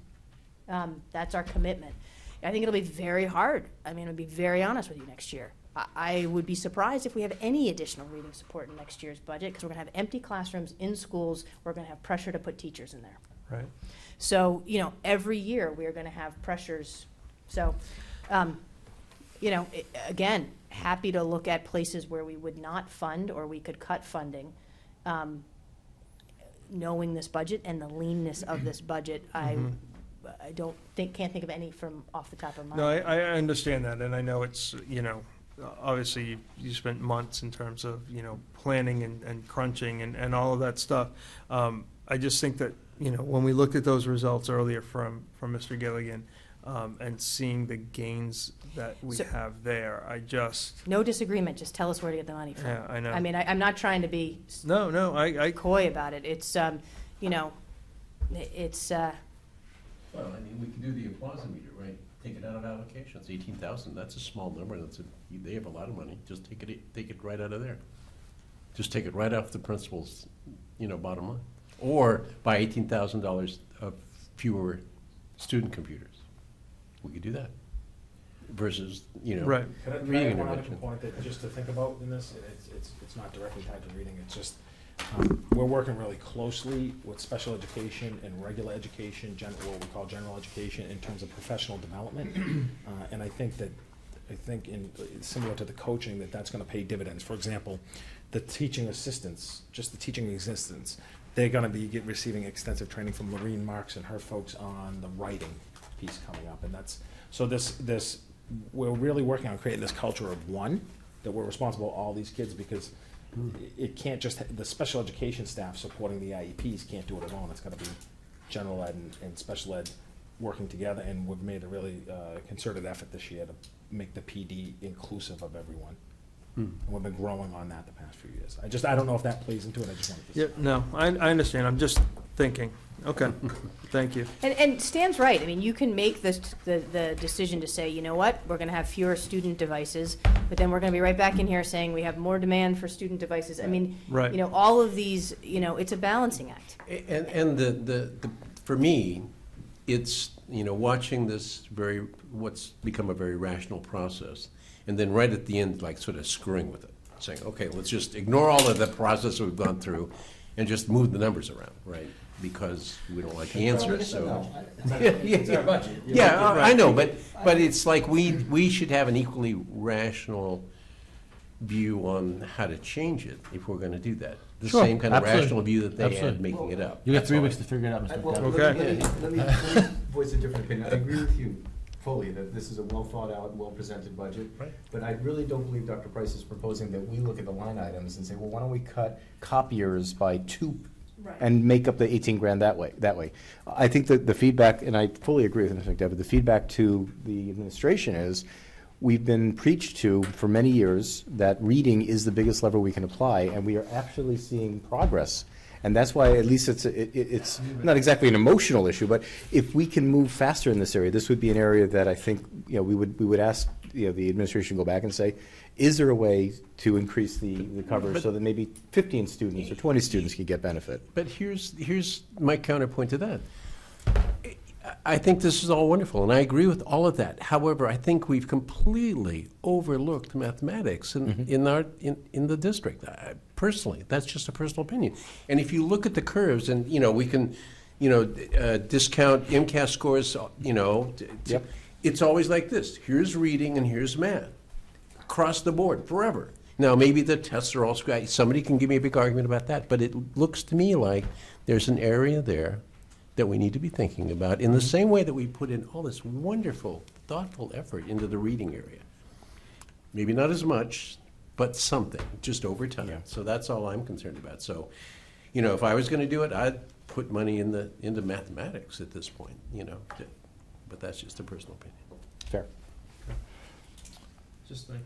That's our commitment. I think it'll be very hard. I mean, I'll be very honest with you next year. I would be surprised if we have any additional reading support in next year's budget, because we're going to have empty classrooms in schools. We're going to have pressure to put teachers in there. Right. So, every year we are going to have pressures. So, again, happy to look at places where we would not fund or we could cut funding. Knowing this budget and the leanness of this budget, can't think of any from off the top of my No, head. I understand that, and I know it's, obviously you spent months in terms of, planning and crunching and all of that stuff. I just think that, when we looked at those results earlier from Mr. Gilligan, and seeing the gains that we have there, No disagreement, just tell us where to get the money from. Yeah, I know. I mean, I'm not trying to be I coy about it. It's, it's, Well, we can do the applausometer, right? Take it out of allocations, 18,000, that's a small number, they have a lot of money, just take it right out of there. Just take it right off the principal's, bottom line. Or buy $18,000 of fewer student computers. We could do that. Versus, Right. Can I add reading one other intervention. component that just to think about in this? It's not directly tied to reading. It's just we're working really closely with special education and regular education, what we call general education, in terms of professional development. And I think similar to the coaching, that's going to pay dividends. For example, the teaching assistants, just the teaching assistants, they're going to be receiving extensive training from Lorene Marks and her folks on the writing piece coming up, and we're really working on creating this culture of one, that we're responsible for all these kids, because it can't just, the special education staff supporting the IEPs can't do it alone. It's got to be general ed and special ed working together, and we've made a really concerted effort this year to make the PD inclusive of everyone. And we've been growing on that the past few years. I don't know if that plays into it. I just wanted to say. Yeah, no, I understand. I'm just thinking. Okay, thank you. And Stan's right. I mean, you can make the decision to say, you know what, we're going to have fewer student devices, but then we're going to be right back in here saying we have more demand for student devices. I mean, Right. all of these, it's a balancing act. And for me, it's, watching this what's become a very rational process, and then right at the end, like sort of screwing with it, saying, okay, let's just ignore all of the process we've gone through and just move the numbers around, right? Because we don't like the answers, so. It's our budget. Yeah, I know, but it's like we should have an equally rational view on how to change it if we're gonna do that. The Sure, same kind of absolutely. rational view that they had Absolutely. making it up. You got That's 3 all. weeks to figure it out, Mr. Well, McDowell. let me voice a different opinion. I agree with you fully that this is a well thought out, well presented budget. Right. But I really don't believe Dr. Price is proposing that we look at the line items and say, well, why don't we cut copiers by 2 and make up the 18 grand that way. I think that the feedback, and I fully agree with Mr. McDevitt, the feedback to the administration is, we've been preached to for many years that reading is the biggest lever we can apply, and we are actually seeing progress. And that's why, at least it's not exactly an emotional issue, but if we can move faster in this area, this would be an area that I think, you know, we would ask, you know, the administration to go back and say, is there a way to increase the coverage so that maybe 15 students or 20 students could get benefit? But here's my counterpoint to that. I think this is all wonderful, and I agree with all of that. However, I think we've completely overlooked mathematics in the district. Personally, that's just a personal opinion. And if you look at the curves, and you know, we can, you know, discount MCAS scores. You know, Yep. It's always like this. Here's reading and here's math, across the board forever. Now, maybe the tests are all scratched. Somebody can give me a big argument about that, but it looks to me like there's an area there that we need to be thinking about in the same way that we put in all this wonderful, thoughtful effort into the reading area. Maybe not as much, but something, just over time. Yeah. So that's all I'm concerned about. So, you know, if I was going to do it, I'd put money into mathematics at this point, you know. But that's just a personal opinion. Fair. Just think.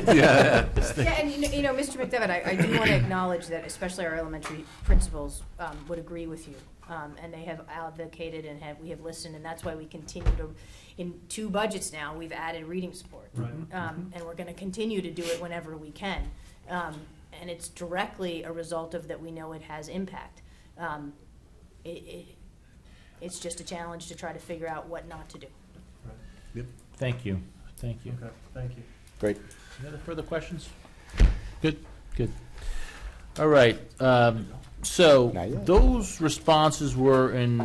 Yeah. Yeah, and you know, Mr. McDevitt, I do want to acknowledge that especially our elementary principals would agree with you. And they have advocated and we have listened, and that's why we continue to, in 2 budgets now, we've added reading support. Right. And we're going to continue to do it whenever we can. And it's directly a result of that we know it has impact. It's just a challenge to try to figure out what not to do. Yep. Thank you. Thank you. Okay, thank you. Great. Any other further questions? Good, good. All right, so Not yet. those responses were in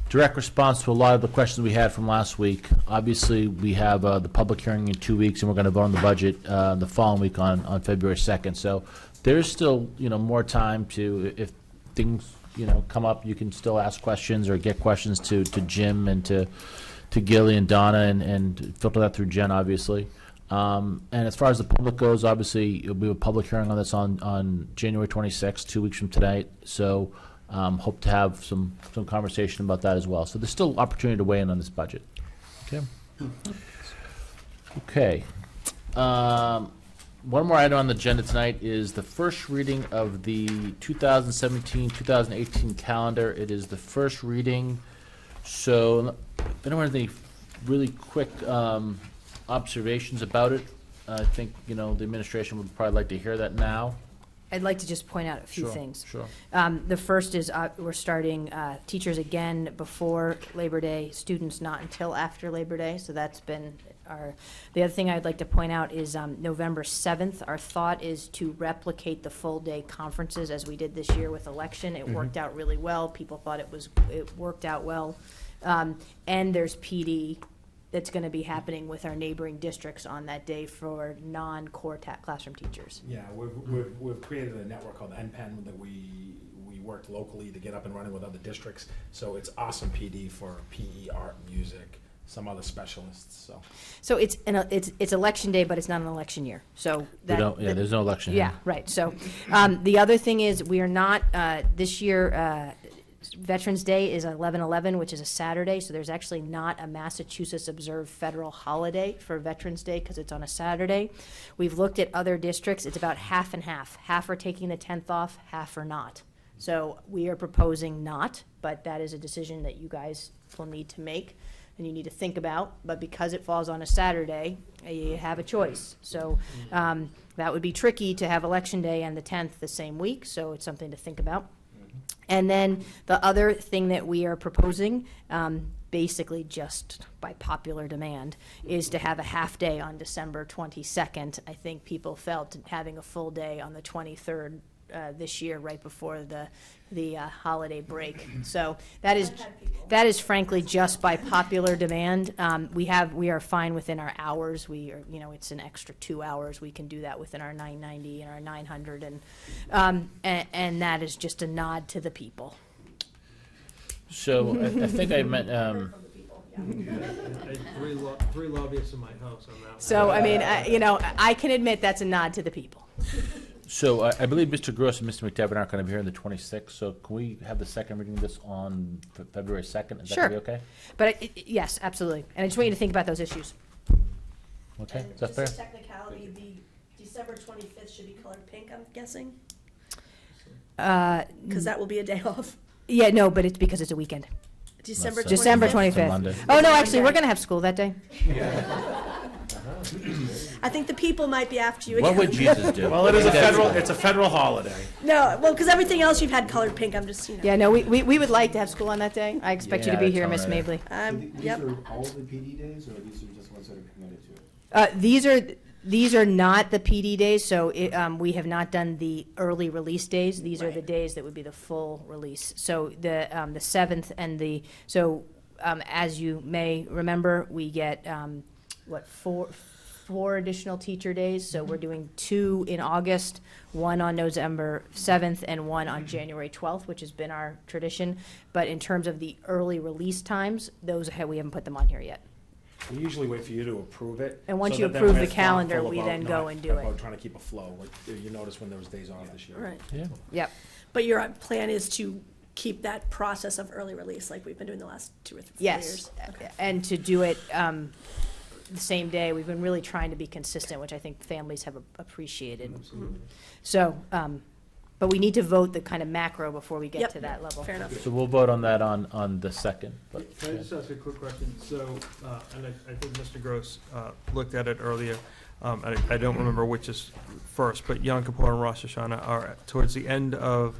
direct response to a lot of the questions we had from last week. Obviously, we have the public hearing in 2 weeks, and we're going to vote on the budget the following week on February 2nd. So there's still, you know, more time to, if things, you know, come up, you can still ask questions or get questions to Jim and to Gilly and Donna, and filter that through Jen, obviously. And as far as the public goes, obviously, it'll be a public hearing on this on January 26th, 2 weeks from tonight. So hope to have some conversation about that as well. So there's still opportunity to weigh in on this budget. Okay. Okay. One more item on the agenda tonight is the first reading of the 2017-2018 calendar. It is the first reading. So if anyone has any really quick observations about it, I think, you know, the administration would probably like to hear that now. I'd like to just point out a few Sure, things. sure. The first is we're starting teachers again before Labor Day, students not until after Labor Day, so that's been the other thing I'd like to point out is November 7th, our thought is to replicate the full-day conferences as we did this year with election. It worked out really well. People thought it worked out well. And there's PD that's going to be happening with our neighboring districts on that day for non-core classroom teachers. Yeah, we've created a network called NPEN that we worked locally to get up and running with other districts. So it's awesome PD for PE, art, music, some other specialists. So it's election day, but it's not an election year. So there's no election here. Yeah, right. So the other thing is we are not this year. Veterans Day is 11/11, which is a Saturday, so there's actually not a Massachusetts observed federal holiday for Veterans Day because it's on a Saturday. We've looked at other districts. It's about half and half. Half are taking the 10th off, half are not. So we are proposing not, but that is a decision that you guys will need to make and you need to think about. But because it falls on a Saturday, you have a choice. So that would be tricky to have Election Day and the 10th the same week, so it's something to think about. And then the other thing that we are proposing, basically just by popular demand, is to have a half day on December 22nd. I think people felt having a full day on the 23rd this year, right before the holiday break. So that is frankly just by popular demand. We are fine within our hours. We are, it's an extra 2 hours. We can do that within our 990 and our 900, and that is just a nod to the people. So I think I meant. Three lobbyists in my house on that one. So I mean, I can admit that's a nod to the people. So I believe Mr. Gross and Mr. McDevitt aren't going to be here on the 26th, so can we have the second reading of this on February 2nd? Is that Sure. going to be okay? But yes, absolutely. And I just want you to think about those issues. Okay, And is that just fair? a technicality, the December 25th should be colored pink, I'm guessing, because that will be a day off. Yeah, no, but it's because it's a weekend. December 25th. December It's a 25th. Monday. Oh, no, actually, we're going to have school that day. I think the people might be after you What again. would Jesus do? Well, it's a federal holiday. No, well, because everything else you've had colored pink, I'm just, Yeah, no, we would like to have school on that day. I expect you to Yeah, be here, tell Miss her that. Mably. Yep. all of the PD days, or these are just ones that are committed to it? These are not the PD days, so we have not done the early release days. These are the days that would be the full release. So the 7th and as you may remember, we get four additional teacher days. So we're doing 2 in August, 1 on November 7th, and 1 on January 12th, which has been our tradition. But in terms of the early release times, we haven't put them on here yet. We usually wait for you to approve it. And once so you that then approve we're the calendar, thoughtful we about then go not- and do it. about trying to keep a flow, like you notice when there was days off this year. Right. Yeah. Yep. But your plan is to keep that process of early release like we've been doing the last 2 or 3 years? Yes, and to do it the same day. We've been really trying to be consistent, which I think families have appreciated. So, but we need to vote the kind of macro before we get Yep. to that level. Fair enough. So we'll vote on that on the 2nd. But, Can I just ask a quick question? So, and I think Mr. Gross looked at it earlier. I don't remember which is first, but Yom Kippur and Rosh Hashanah are towards the end of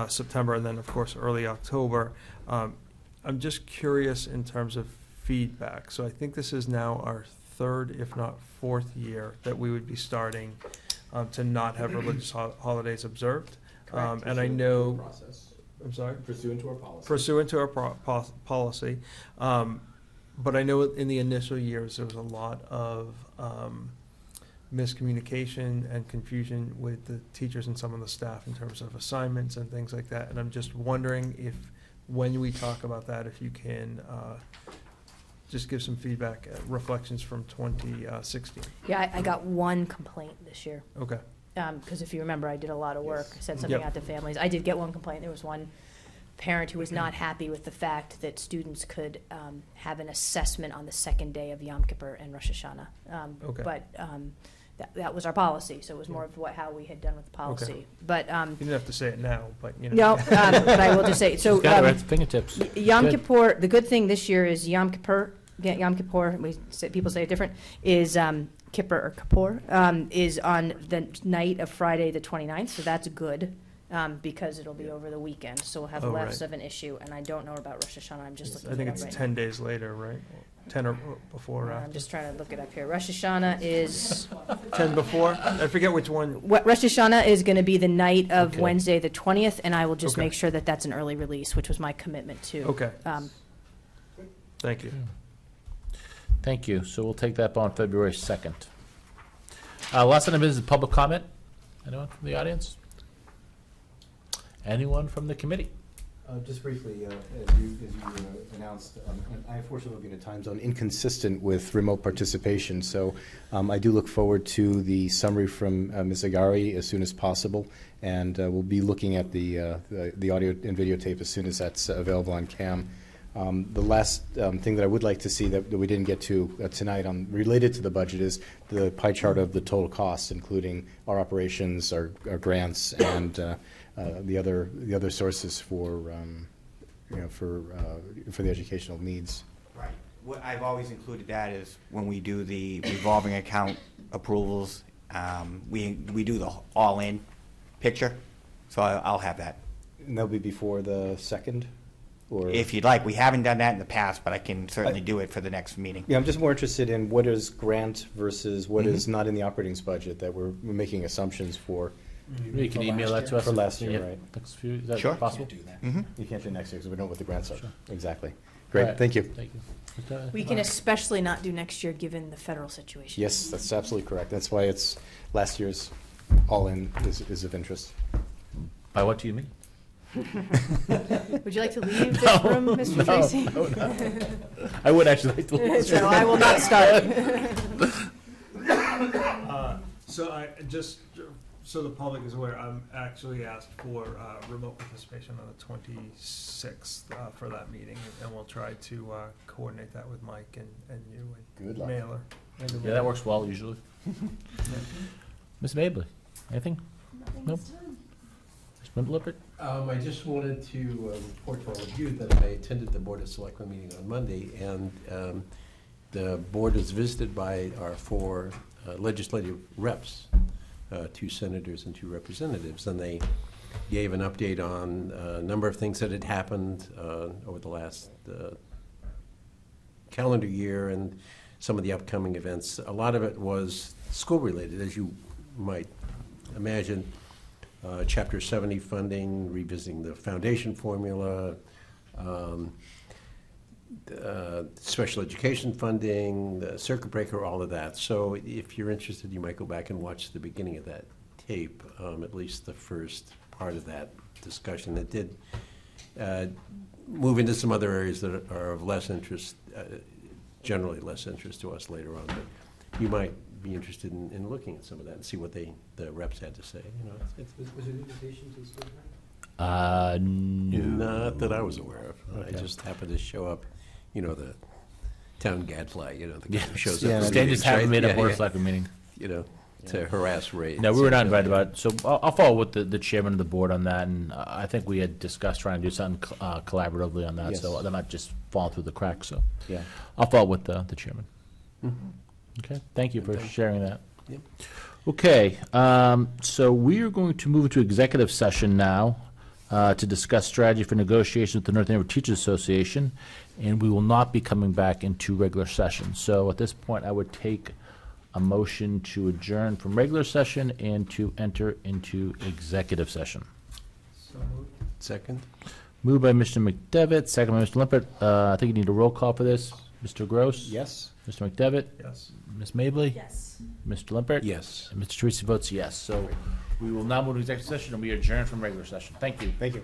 September, and then, of course, early October. I'm just curious in terms of feedback. So I think this is now our 3rd, if not 4th year that we would be starting to not have religious holidays observed. And I know, I'm sorry? Pursuant to our policy. Pursuant to our policy. But I know in the initial years, there was a lot of miscommunication and confusion with the teachers and some of the staff in terms of assignments and things like that. And I'm just wondering if, when we talk about that, if you can just give some feedback, reflections from 2016. Yeah, I got one complaint this year. Okay. Because if you remember, I did a lot of work, Yes. sent something Yep. out to families. I did get one complaint. There was one parent who was not happy with the fact that students could have an assessment on the second day of Yom Kippur and Rosh Hashanah. Okay. But that was our policy, so it was more of how we had done with the policy. But You didn't have to say it now, but, you know. no, but I will just say, so She's got it at its fingertips. Yom Good. Kippur, the good thing this year is Yom Kippur, people say it different, is Kippur or Kippur, is on the night of Friday the 29th, so that's good, because it'll be over the weekend, so we'll have Oh, less right. of an issue, and I don't know about Rosh Hashanah, I'm just looking I think it it's up right 10 days later, right? 10 or before or now. I'm after. just trying to look it up here. Rosh Hashanah is, 10 before? I forget which one. Rosh Hashanah is going to be the night of Okay. Wednesday the 20th, and I will just Okay. make sure that that's an early release, which was my commitment to. Okay. Thank you. Thank you. So we'll take that on February 2nd. Last item is public comment. Anyone from the audience? Anyone from the committee? Just briefly, as you announced, and I unfortunately will be in a time zone inconsistent with remote participation, so I do look forward to the summary from Ms. Agari as soon as possible, and we'll be looking at the audio and videotape as soon as that's available on CAM. The last thing that I would like to see that we didn't get to tonight related to the budget is the pie chart of the total costs, including our operations, our grants, and the other sources for the educational needs. Right. What I've always included that is when we do the revolving account approvals, we do the all-in picture, so I'll have that. And that'll be before the 2nd? Or If you'd like, we haven't done that in the past, but I can certainly do it for the next meeting. Yeah, I'm just more interested in what is grant versus what Mm-hmm. is not in the operating budget that we're making assumptions for. You can email that to us. For last year, Yeah, right. next few- Is that Sure. possible? Mhm. You can't do next year because we don't know what the grants are. Sure. Exactly. All Great, right. thank you. Thank you. We can especially not do next year, given the federal situation. Yes, that's absolutely correct. That's why it's last year's all-in is of interest. By what do you mean? Would you like to leave this room, Mr. Tracy? I would actually like to listen. So I will not start. So I just, so the public is aware, I'm actually asked for remote participation on the 26th for that meeting, and we'll try to coordinate that with Mike and you and Good luck. Mailer. Yeah, that works well usually. Ms. Mably, anything? Nope. Mr. Lippert? I just wanted to report to all of you that I attended the Board of Selectmen meeting on Monday, and the board was visited by our 4 legislative reps, 2 senators and 2 representatives, and they gave an update on a number of things that had happened over the last calendar year and some of the upcoming events. A lot of it was school-related, as you might imagine. Chapter 70 funding, revisiting the foundation formula, special education funding, the circuit breaker, all of that. So if you're interested, you might go back and watch the beginning of that tape, at least the first part of that discussion. It did move into some other areas that are of less interest, generally less interest to us later on. But you might be interested in looking at some of that and see what the reps had to say. You know, Was it an invitation to the school? No. Not that I was aware of. Okay. I just happened to show up, you know, the town gadfly, you know, the guy who shows up. Yeah, at Stan meetings, just haven't right? made a Yeah, board yeah. of selectmen meeting. You know, to harass Ray. No, we were not invited about it. So I'll follow with the chairman of the board on that, and I think we had discussed trying to do something collaboratively on that, so Yes. they're not just falling through the cracks, so. Yeah. I'll follow with the chairman. Mm-hmm. Okay, thank you for sharing that. Yep. Okay, so we are going to move into executive session now to discuss strategy for negotiations with the North Andover Teachers Association, and we will not be coming back into regular session. So at this point, I would take a motion to adjourn from regular session and to enter into executive session. So moved. Second? Moved by Mr. McDevitt, second by Mr. Lippert. I think you need a roll call for this. Mr. Gross? Yes? Mr. McDevitt? Yes. Ms. Mably? Yes. Mr. Lippert? Yes. And Mr. Teresi votes yes. So we will now move to executive session, and we adjourn from regular session. Thank you. Thank you.